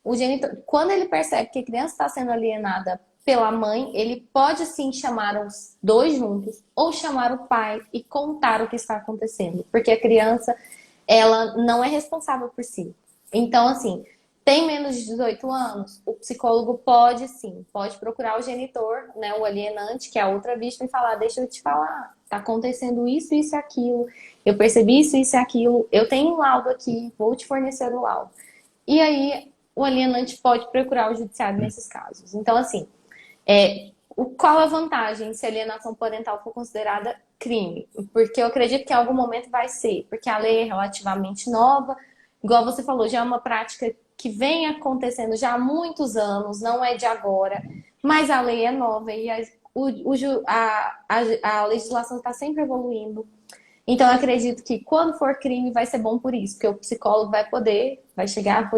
O genitor, quando ele percebe que a criança está sendo alienada pela mãe, ele pode sim chamar os dois juntos ou chamar o pai e contar o que está acontecendo, porque a criança, ela não é responsável por si. Então, assim, tem menos de 18 anos, o psicólogo pode sim, pode procurar o genitor, né, o alienante, que é a outra vítima, e falar: deixa eu te falar, tá acontecendo isso, isso e aquilo, eu percebi isso, isso e aquilo, eu tenho um laudo aqui, vou te fornecer o laudo. E aí, o alienante pode procurar o judiciário nesses casos. Então, assim, qual a vantagem se a alienação parental for considerada crime? Porque eu acredito que em algum momento vai ser, porque a lei é relativamente nova, igual você falou, já é uma prática que vem acontecendo já há muitos anos, não é de agora, mas a lei é nova e a legislação está sempre evoluindo. Então, eu acredito que quando for crime vai ser bom por isso, porque o psicólogo vai poder chegar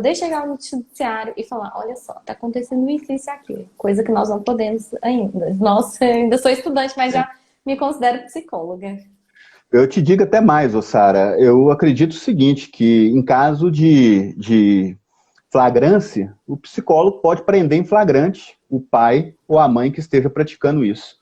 no judiciário e falar: olha só, tá acontecendo isso, isso e aquilo. Coisa que nós não podemos ainda. Nossa, eu ainda sou estudante, mas já me considero psicóloga. Eu te digo até mais, ô Sara, eu acredito o seguinte, que em caso de flagrância, o psicólogo pode prender em flagrante o pai ou a mãe que esteja praticando isso.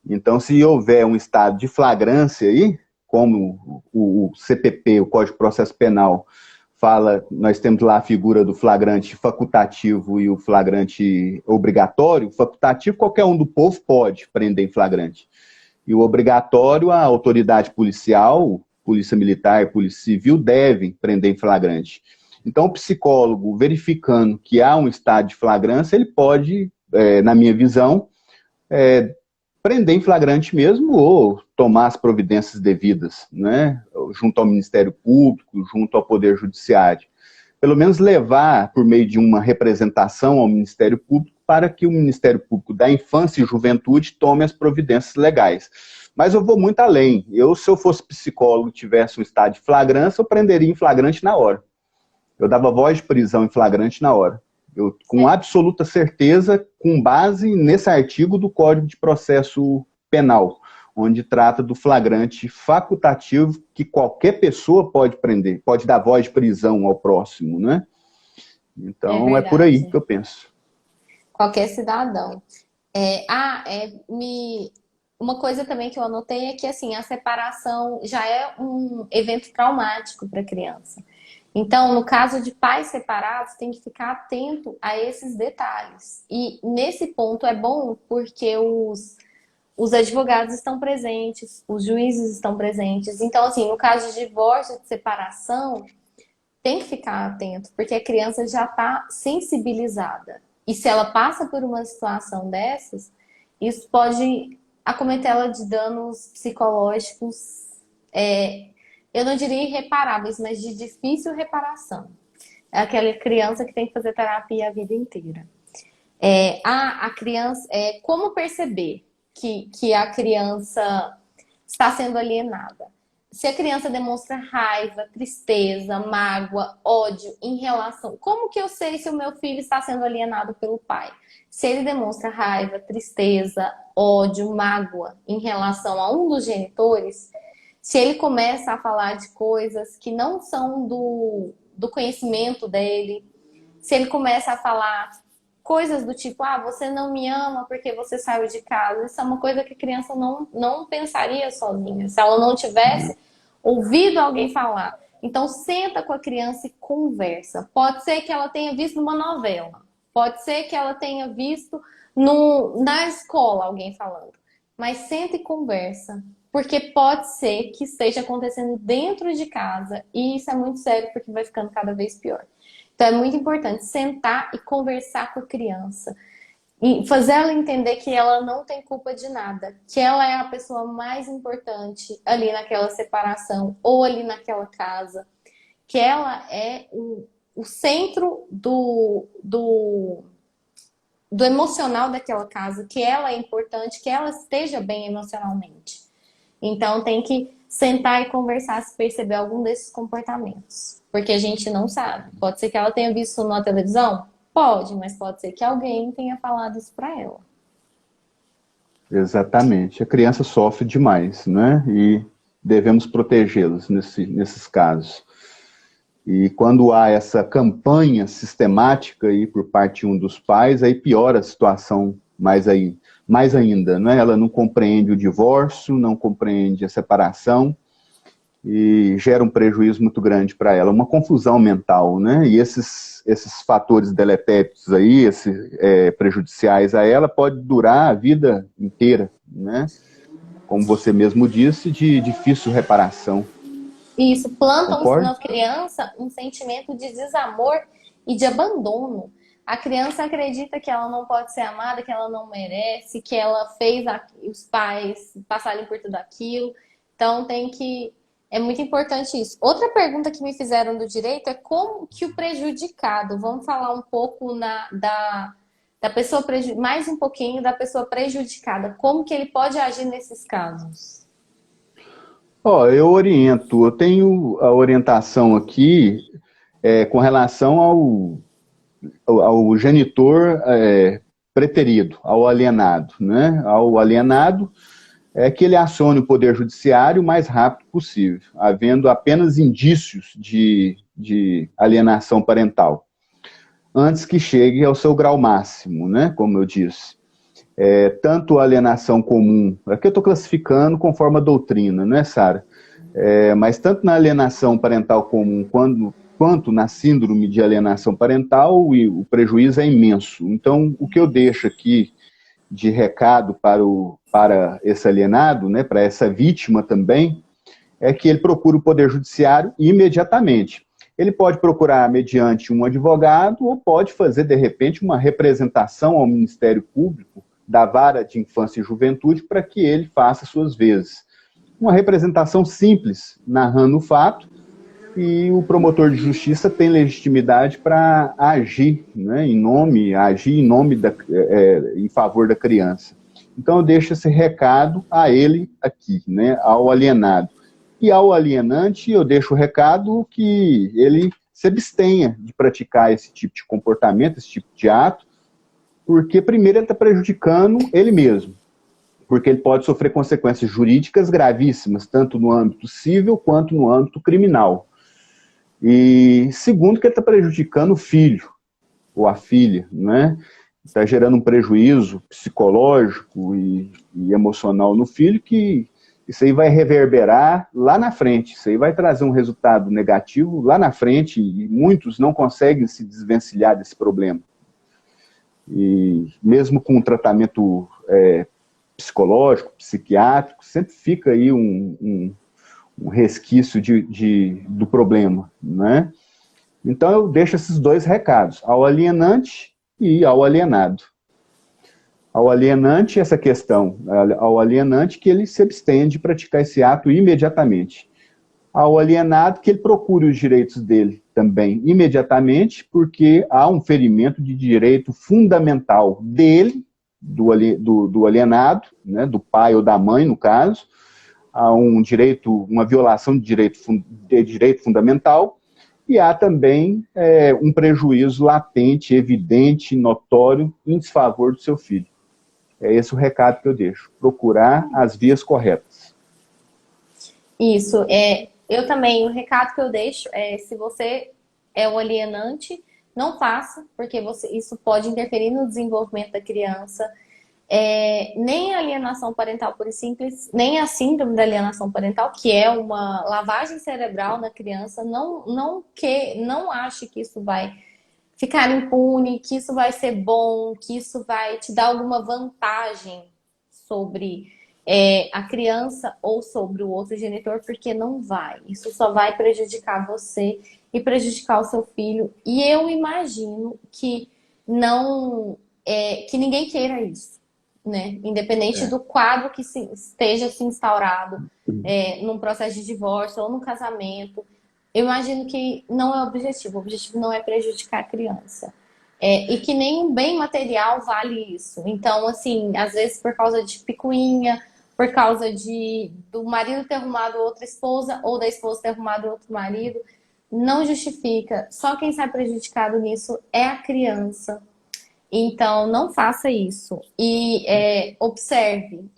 Então, se houver um estado de flagrância aí, como o CPP, o Código de Processo Penal, fala, nós temos lá a figura do flagrante facultativo e o flagrante obrigatório. O facultativo, qualquer um do povo pode prender em flagrante. E o obrigatório, a autoridade policial, polícia militar, polícia civil, devem prender em flagrante. Então, o psicólogo, verificando que há um estado de flagrância, ele pode, na minha visão, prender em flagrante mesmo ou tomar as providências devidas, né, junto ao Ministério Público, junto ao Poder Judiciário. Pelo menos levar, por meio de uma representação ao Ministério Público, para que o Ministério Público da Infância e Juventude tome as providências legais. Mas eu vou muito além. Se eu fosse psicólogo e tivesse um estado de flagrância, eu prenderia em flagrante na hora. Eu dava voz de prisão em flagrante na hora. Eu, com absoluta certeza, com base nesse artigo do Código de Processo Penal, onde trata do flagrante facultativo que qualquer pessoa pode prender, pode dar voz de prisão ao próximo, né? Então, é por aí que eu penso. Qualquer cidadão. Uma coisa também que eu anotei é que, assim, a separação já é um evento traumático para a criança. Então, no caso de pais separados, tem que ficar atento a esses detalhes. E nesse ponto é bom porque os advogados estão presentes, os juízes estão presentes. Então, assim, no caso de divórcio, de separação, tem que ficar atento, porque a criança já está sensibilizada. E se ela passa por uma situação dessas, isso pode acometê-la de danos psicológicos, eu não diria irreparáveis, mas de difícil reparação. É aquela criança que tem que fazer terapia a vida inteira. A criança, como perceber que a criança está sendo alienada? Se a criança demonstra raiva, tristeza, mágoa, ódio em relação... Como que eu sei se o meu filho está sendo alienado pelo pai? Se ele demonstra raiva, tristeza, ódio, mágoa em relação a um dos genitores, se ele começa a falar de coisas que não são do conhecimento dele, se ele começa a falar coisas do tipo: você não me ama porque você saiu de casa. Isso é uma coisa que a criança não pensaria sozinha, se ela não tivesse ouvido alguém falar. Então, senta com a criança e conversa. Pode ser que ela tenha visto uma novela, pode ser que ela tenha visto na escola alguém falando, mas senta e conversa, porque pode ser que esteja acontecendo dentro de casa, e isso é muito sério, porque vai ficando cada vez pior. Então, é muito importante sentar e conversar com a criança e fazer ela entender que ela não tem culpa de nada, que ela é a pessoa mais importante ali naquela separação ou ali naquela casa, que ela é o centro do emocional daquela casa, que ela é importante, que ela esteja bem emocionalmente. Então, tem que sentar e conversar se perceber algum desses comportamentos. Porque a gente não sabe. Pode ser que ela tenha visto na televisão? Pode, mas pode ser que alguém tenha falado isso para ela. Exatamente. A criança sofre demais, né? E devemos protegê-los nesses casos. E quando há essa campanha sistemática aí por parte de um dos pais, aí piora a situação mais ainda, né? Ela não compreende o divórcio, não compreende a separação e gera um prejuízo muito grande para ela, uma confusão mental, né? E esses fatores deletérios aí, prejudiciais a ela, pode durar a vida inteira, né? Como você mesmo disse, de difícil reparação. Isso, plantam Concorda? na criança um sentimento de desamor e de abandono. A criança acredita que ela não pode ser amada, que ela não merece, que ela fez os pais passarem por tudo aquilo. Então tem que. É muito importante isso. Outra pergunta que me fizeram do direito é como que o prejudicado, vamos falar um pouco da pessoa mais um pouquinho da pessoa prejudicada, como que ele pode agir nesses casos? Eu oriento, eu tenho a orientação aqui com relação ao genitor preterido, ao alienado, né? Ao alienado é que ele acione o poder judiciário o mais rápido possível, havendo apenas indícios de alienação parental, antes que chegue ao seu grau máximo, né? Como eu disse. Tanto a alienação comum, aqui eu estou classificando conforme a doutrina, né, Sara? Mas tanto na alienação parental comum quanto na síndrome de alienação parental, o prejuízo é imenso. Então, o que eu deixo aqui de recado para esse alienado, né, para essa vítima também, é que ele procure o Poder Judiciário imediatamente. Ele pode procurar mediante um advogado ou pode fazer, de repente, uma representação ao Ministério Público da Vara de Infância e Juventude para que ele faça suas vezes. Uma representação simples, narrando o fato, e o promotor de justiça tem legitimidade para agir, né, em nome em favor da criança. Então eu deixo esse recado a ele aqui, né, ao alienado. E ao alienante eu deixo o recado que ele se abstenha de praticar esse tipo de comportamento, esse tipo de ato, porque primeiro ele está prejudicando ele mesmo, porque ele pode sofrer consequências jurídicas gravíssimas, tanto no âmbito civil quanto no âmbito criminal. E segundo, que ele está prejudicando o filho ou a filha, né? Está gerando um prejuízo psicológico e emocional no filho, que isso aí vai reverberar lá na frente, isso aí vai trazer um resultado negativo lá na frente, e muitos não conseguem se desvencilhar desse problema. E mesmo com um tratamento psicológico, psiquiátrico, sempre fica aí um resquício do problema, né? Então eu deixo esses dois recados, ao alienante e ao alienado. Ao alienante, essa questão, ao alienante que ele se abstenha de praticar esse ato imediatamente. Ao alienado que ele procure os direitos dele também imediatamente, porque há um ferimento de direito fundamental dele, do alienado, né, do pai ou da mãe, no caso, há uma violação de direito fundamental, e há também um prejuízo latente, evidente, notório, em desfavor do seu filho. É esse o recado que eu deixo, procurar as vias corretas. Isso, eu também, o recado que eu deixo é, se você é o alienante, não faça, porque isso pode interferir no desenvolvimento da criança. Nem a alienação parental pura e simples, nem a síndrome da alienação parental, que é uma lavagem cerebral na criança, não ache que isso vai ficar impune, que isso vai ser bom, que isso vai te dar alguma vantagem sobre a criança ou sobre o outro genitor, porque não vai. Isso só vai prejudicar você e prejudicar o seu filho. E eu imagino que que ninguém queira isso, né? Independente do quadro que esteja se instaurado num processo de divórcio ou num casamento. Eu imagino que não é o objetivo não é prejudicar a criança. E que nem um bem material vale isso. Então, assim, às vezes por causa de picuinha, por causa do marido ter arrumado outra esposa ou da esposa ter arrumado outro marido, não justifica. Só quem sai prejudicado nisso é a criança. Então, não faça isso. E observe,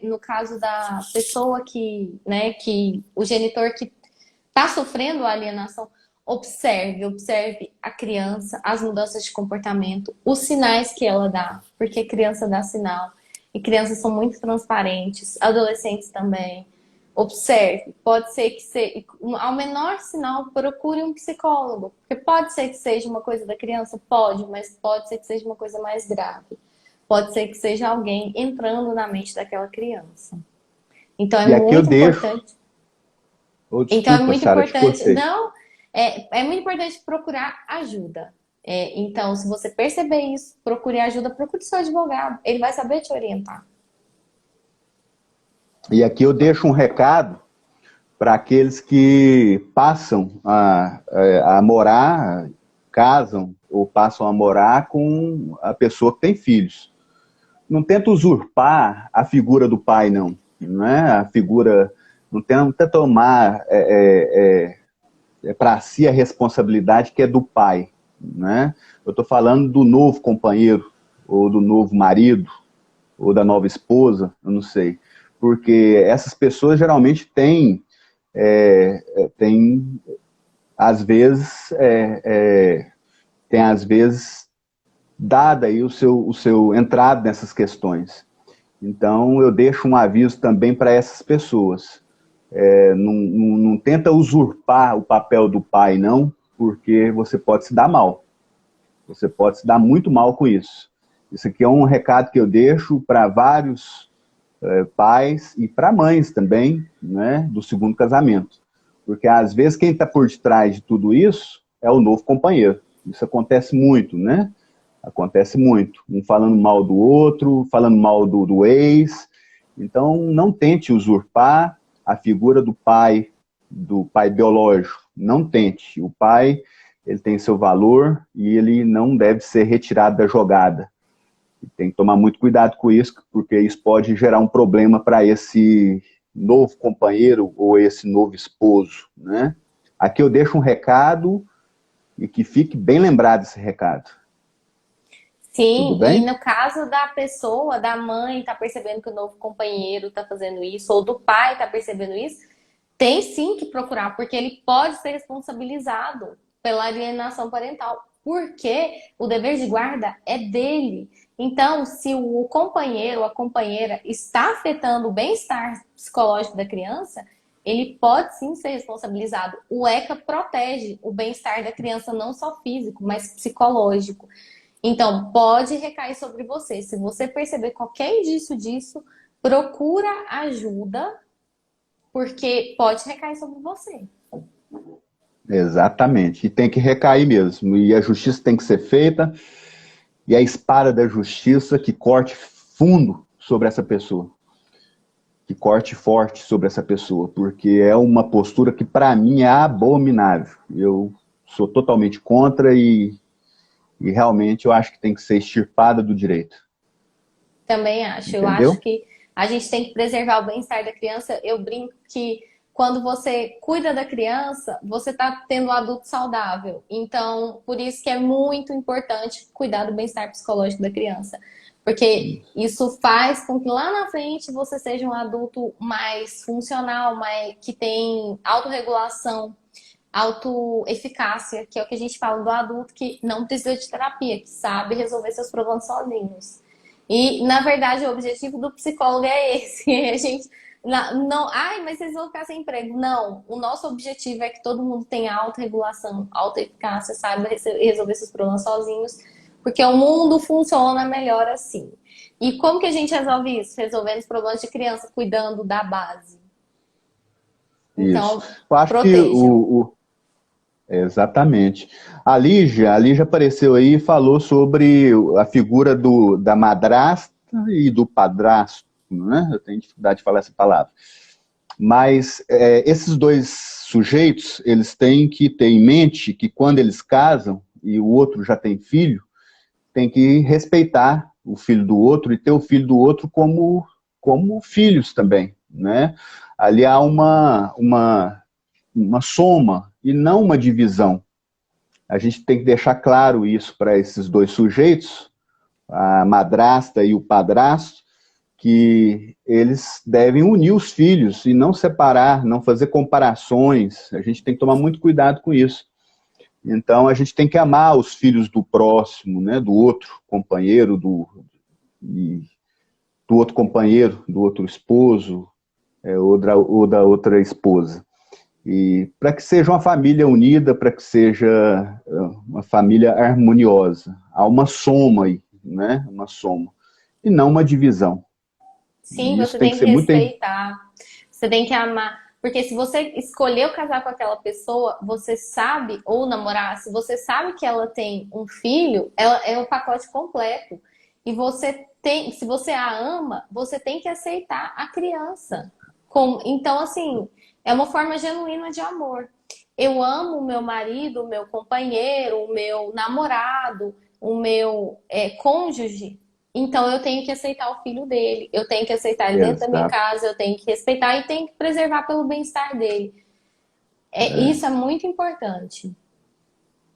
no caso da pessoa que o genitor que está sofrendo a alienação, Observe a criança, as mudanças de comportamento, os sinais que ela dá, porque criança dá sinal. E crianças são muito transparentes, adolescentes também. Observe, pode ser que seja, ao menor sinal, procure um psicólogo. Porque pode ser que seja uma coisa da criança, pode, mas pode ser que seja uma coisa mais grave. Pode ser que seja alguém entrando na mente daquela criança. Então é E aqui eu muito deixo. importante. Oh, Então é desculpa, muito Sara, te importante. cortei. Não, é muito importante procurar ajuda. Então, se você perceber isso, procure ajuda, procure seu advogado. Ele vai saber te orientar. E aqui eu deixo um recado para aqueles que passam a morar, casam ou passam a morar com a pessoa que tem filhos. Não tenta usurpar a figura do pai, não. Não é a figura. Não tenta tomar para si a responsabilidade que é do pai. Né? Eu estou falando do novo companheiro, ou do novo marido, ou da nova esposa, eu não sei. Porque essas pessoas geralmente têm às vezes, dada aí o seu entrada nessas questões. Então, eu deixo um aviso também para essas pessoas. Não tenta usurpar o papel do pai, não, porque você pode se dar mal. Você pode se dar muito mal com isso. Isso aqui é um recado que eu deixo para vários pais e para mães também, né, do segundo casamento. Porque às vezes quem está por detrás de tudo isso é o novo companheiro. Isso acontece muito, né? Acontece muito. Um falando mal do outro, falando mal do ex. Então, não tente usurpar a figura do pai biológico. Não tente. O pai, ele tem seu valor e ele não deve ser retirado da jogada. Tem que tomar muito cuidado com isso, porque isso pode gerar um problema para esse novo companheiro ou esse novo esposo, né? Aqui eu deixo um recado e que fique bem lembrado esse recado. Tudo Sim, e bem? no caso da pessoa, da mãe tá percebendo que o novo companheiro tá fazendo isso, ou do pai tá percebendo isso, tem sim que procurar, porque ele pode ser responsabilizado pela alienação parental, porque o dever de guarda é dele. Então, se o companheiro ou a companheira está afetando o bem-estar psicológico da criança, ele pode sim ser responsabilizado. O ECA protege o bem-estar da criança não só físico, mas psicológico. Então, pode recair sobre você. Se você perceber qualquer indício disso, procura ajuda, porque pode recair sobre você. Exatamente. E tem que recair mesmo. E a justiça tem que ser feita, e a espada da justiça que corte fundo sobre essa pessoa. Que corte forte sobre essa pessoa, porque é uma postura que, para mim, é abominável. Eu sou totalmente contra e realmente eu acho que tem que ser extirpada do direito. Também acho. Eu acho Entendeu? que a gente tem que preservar o bem-estar da criança. Eu brinco que quando você cuida da criança, você está tendo um adulto saudável. Então, por isso que é muito importante cuidar do bem-estar psicológico da criança. Porque isso faz com que lá na frente você seja um adulto mais funcional, que tem autorregulação, autoeficácia, que é o que a gente fala do adulto que não precisa de terapia, que sabe resolver seus problemas sozinhos. E, na verdade, o objetivo do psicólogo é esse. A gente não, ai, mas vocês vão ficar sem emprego. Não, o nosso objetivo é que todo mundo tenha autorregulação, autoeficácia, saiba resolver seus problemas sozinhos, porque o mundo funciona melhor assim. E como que a gente resolve isso? Resolvendo os problemas de criança, cuidando da base. Isso. Então, Eu acho que protejam. exatamente. A Lígia apareceu aí e falou sobre a figura da madrasta e do padrasto, né? Eu tenho dificuldade de falar essa palavra. Mas esses dois sujeitos, eles têm que ter em mente que quando eles casam e o outro já tem filho, tem que respeitar o filho do outro e ter o filho do outro como filhos também, né? Ali há uma soma e não uma divisão. A gente tem que deixar claro isso para esses dois sujeitos, a madrasta e o padrasto, que eles devem unir os filhos e não separar, não fazer comparações. A gente tem que tomar muito cuidado com isso. Então, a gente tem que amar os filhos do próximo, né, do outro companheiro, do outro companheiro, do outro esposo, ou da outra esposa. E para que seja uma família unida, para que seja uma família harmoniosa. Há uma soma aí, né? Uma soma. E não uma divisão. Sim, E isso você tem que tem que ser muito. respeitar, você tem que amar. Porque se você escolheu casar com aquela pessoa, você sabe, ou namorar, se você sabe que ela tem um filho, ela é o pacote completo. E você tem, se você a ama, você tem que aceitar a criança. Então, assim, é uma forma genuína de amor. Eu amo o meu marido, o meu companheiro, o meu namorado, o meu cônjuge. Então eu tenho que aceitar o filho dele, eu tenho que aceitar ele dentro da minha Exato. casa, eu tenho que respeitar e tenho que preservar pelo bem-estar dele. Isso é muito importante.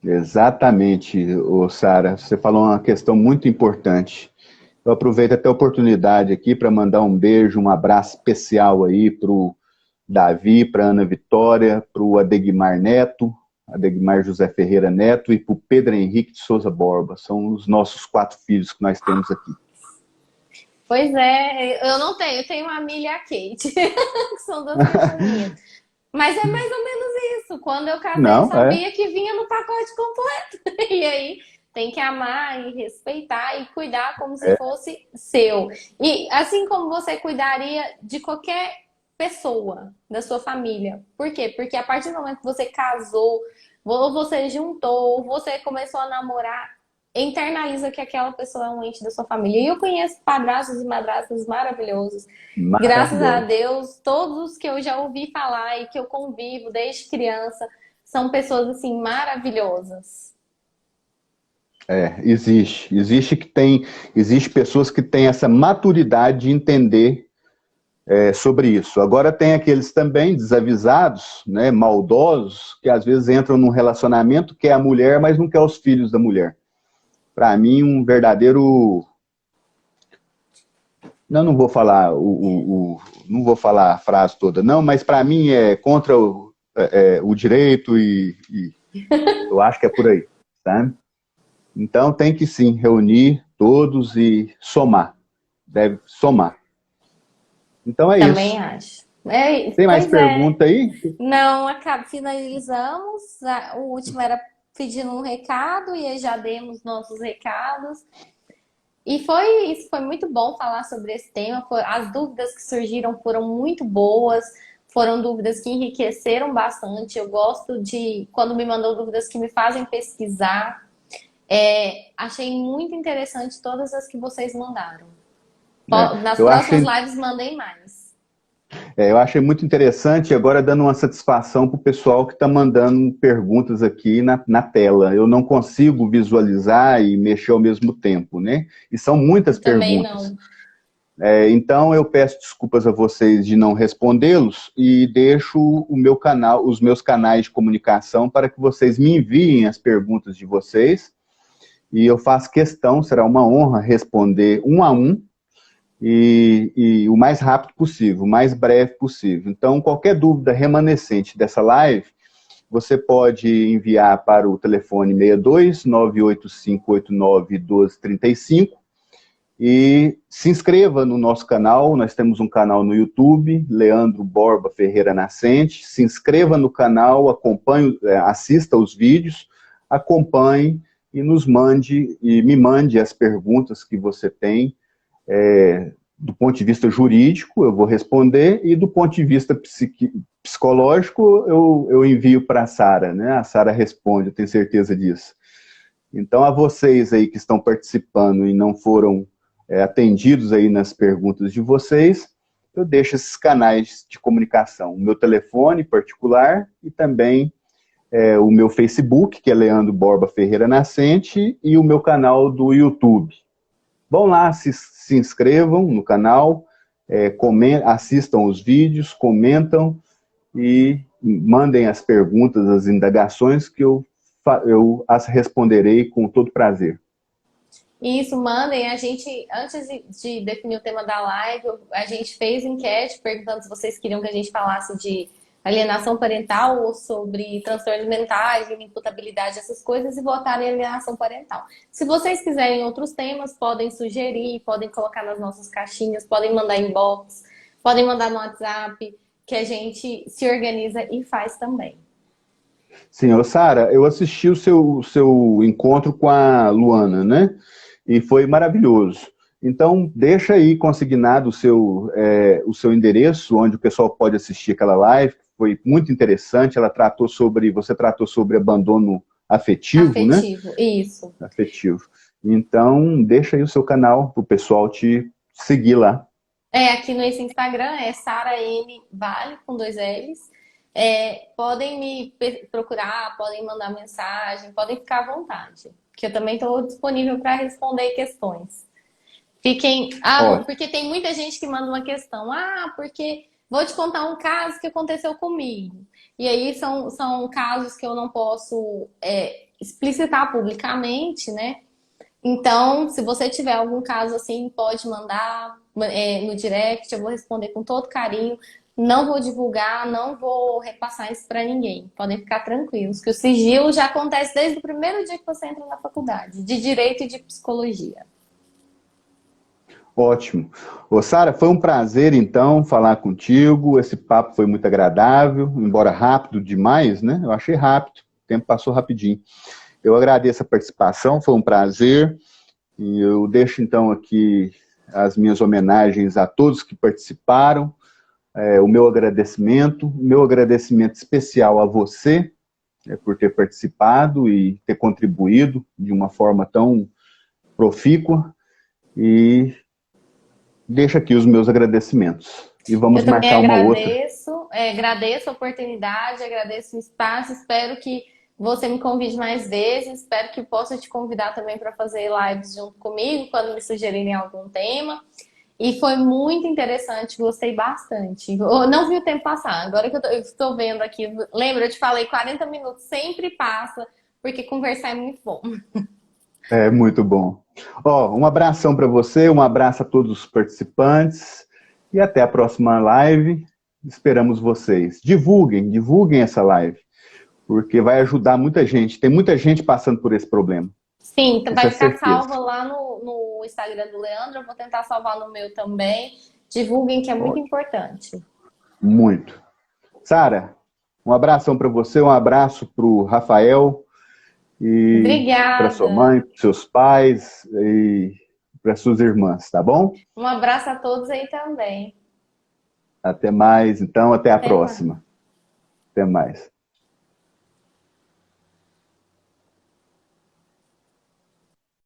Exatamente, ô Sara. Você falou uma questão muito importante. Eu aproveito até a oportunidade aqui para mandar um beijo, um abraço especial aí para o Davi, para Ana Vitória, para o Adegmar Neto, Adegmar José Ferreira Neto e para o Pedro Henrique de Souza Borba. São os nossos 4 filhos que nós temos aqui. Pois é, eu não tenho, eu tenho uma Milha e a Kate, que são duas cachorrinhas. Mas é mais ou menos isso. Quando eu casei, eu Não, é. sabia que vinha no pacote completo. E aí tem que amar e respeitar e cuidar como se fosse seu. E assim como você cuidaria de qualquer pessoa da sua família. Por quê? Porque a partir do momento que você casou, ou você juntou, ou você começou a namorar, internaliza que aquela pessoa é um ente da sua família. E eu conheço padrastos e madrastas maravilhosos. Graças a Maravilhoso. Deus, todos os que eu já ouvi falar e que eu convivo desde criança são pessoas assim maravilhosas. Existe pessoas que têm essa maturidade de entender sobre isso. Agora tem aqueles também desavisados, né, maldosos, que às vezes entram num relacionamento, quer a mulher, mas não quer os filhos da mulher. Para mim, um verdadeiro. Não vou falar não vou falar a frase toda, não, mas para mim é contra o direito e eu acho que é por aí, sabe? Então tem que sim reunir todos e somar. Deve somar. Então é Também isso. acho. Tem mais Pois é. pergunta aí? Não, finalizamos. O último era pedindo um recado e aí já demos nossos recados. E foi isso, foi muito bom falar sobre esse tema. As dúvidas que surgiram foram muito boas, foram dúvidas que enriqueceram bastante. Eu gosto de quando me mandam dúvidas que me fazem pesquisar. Achei muito interessante todas as que vocês mandaram. Nas Eu próximas achei, lives mandei mais. eu achei muito interessante, agora dando uma satisfação para o pessoal que está mandando perguntas aqui na tela. Eu não consigo visualizar e mexer ao mesmo tempo, né? E são muitas Eu também perguntas. não. Então eu peço desculpas a vocês de não respondê-los e deixo o meu canal, os meus canais de comunicação para que vocês me enviem as perguntas de vocês e eu faço questão, será uma honra responder um a um e o mais rápido possível, o mais breve possível. Então, qualquer dúvida remanescente dessa live, você pode enviar para o telefone 62 98589 1235 e se inscreva no nosso canal. Nós temos um canal no YouTube, Leandro Borba Ferreira Nascente. Se inscreva no canal, acompanhe, assista os vídeos, acompanhe e me mande as perguntas que você tem. Do ponto de vista jurídico, eu vou responder, e do ponto de vista psicológico, eu envio para a Sara, né? A Sara responde, eu tenho certeza disso. Então, a vocês aí que estão participando e não foram atendidos aí nas perguntas de vocês, eu deixo esses canais de comunicação, o meu telefone particular e também o meu Facebook, que é Leandro Borba Ferreira Nascente, e o meu canal do YouTube. Vão lá, se inscrevam no canal, assistam os vídeos, comentam e mandem as perguntas, as indagações que eu as responderei com todo prazer. Isso, mandem. A gente, antes de definir o tema da live, a gente fez enquete perguntando se vocês queriam que a gente falasse de alienação parental ou sobre transtornos mentais, inimputabilidade, essas coisas, e votar em alienação parental. Se vocês quiserem outros temas, podem sugerir, podem colocar nas nossas caixinhas, podem mandar inbox, podem mandar no WhatsApp, que a gente se organiza e faz também. Sim, ô Sara, eu assisti o seu encontro com a Luana, né? E foi maravilhoso. Então, deixa aí consignado o seu endereço, onde o pessoal pode assistir aquela live. Foi muito interessante. Você tratou sobre abandono afetivo, né? Afetivo, isso. Afetivo. Então, deixa aí o seu canal para o pessoal te seguir lá. Aqui no esse Instagram é Sara M Vale com 2 L's. Podem me procurar, podem mandar mensagem, podem ficar à vontade, que eu também estou disponível para responder questões. Fiquem. Ah, Ó, porque tem muita gente que manda uma questão. Ah, porque vou te contar um caso que aconteceu comigo. E aí são casos que eu não posso explicitar publicamente, né? Então, se você tiver algum caso assim, pode mandar no direct, eu vou responder com todo carinho. Não vou divulgar, não vou repassar isso para ninguém. Podem ficar tranquilos, que o sigilo já acontece desde o primeiro dia que você entra na faculdade, de Direito e de Psicologia. ótimo. Ô, Sara, foi um prazer, então, falar contigo. Esse papo foi muito agradável, embora rápido demais, né? Eu achei rápido, o tempo passou rapidinho. Eu agradeço a participação, foi um prazer. E eu deixo, então, aqui as minhas homenagens a todos que participaram, o meu agradecimento especial a você, por ter participado e ter contribuído de uma forma tão profícua. E deixo aqui os meus agradecimentos. E vamos Eu também marcar uma outra. agradeço a oportunidade, agradeço o espaço, espero que você me convide mais vezes, espero que possa te convidar também para fazer lives junto comigo, quando me sugerirem algum tema. E foi muito interessante, gostei bastante. Eu não vi o tempo passar, agora que eu estou vendo aqui, lembra, eu te falei, 40 minutos sempre passa, porque conversar é muito bom. É muito bom. Ó, um abração para você, um abraço a todos os participantes e até a próxima live. Esperamos vocês. Divulguem essa live, porque vai ajudar muita gente. Tem muita gente passando por esse problema. Sim, Isso vai é ficar certeza. salva lá no Instagram do Leandro. Eu vou tentar salvar no meu também. Divulguem, que é muito Ótimo. importante. Muito. Sara, um abração para você, um abraço para o Rafael e para sua Obrigada. mãe, para seus pais e para suas irmãs, tá bom? Um abraço a todos aí também. Até mais, então, até a Até mais. próxima. Até mais.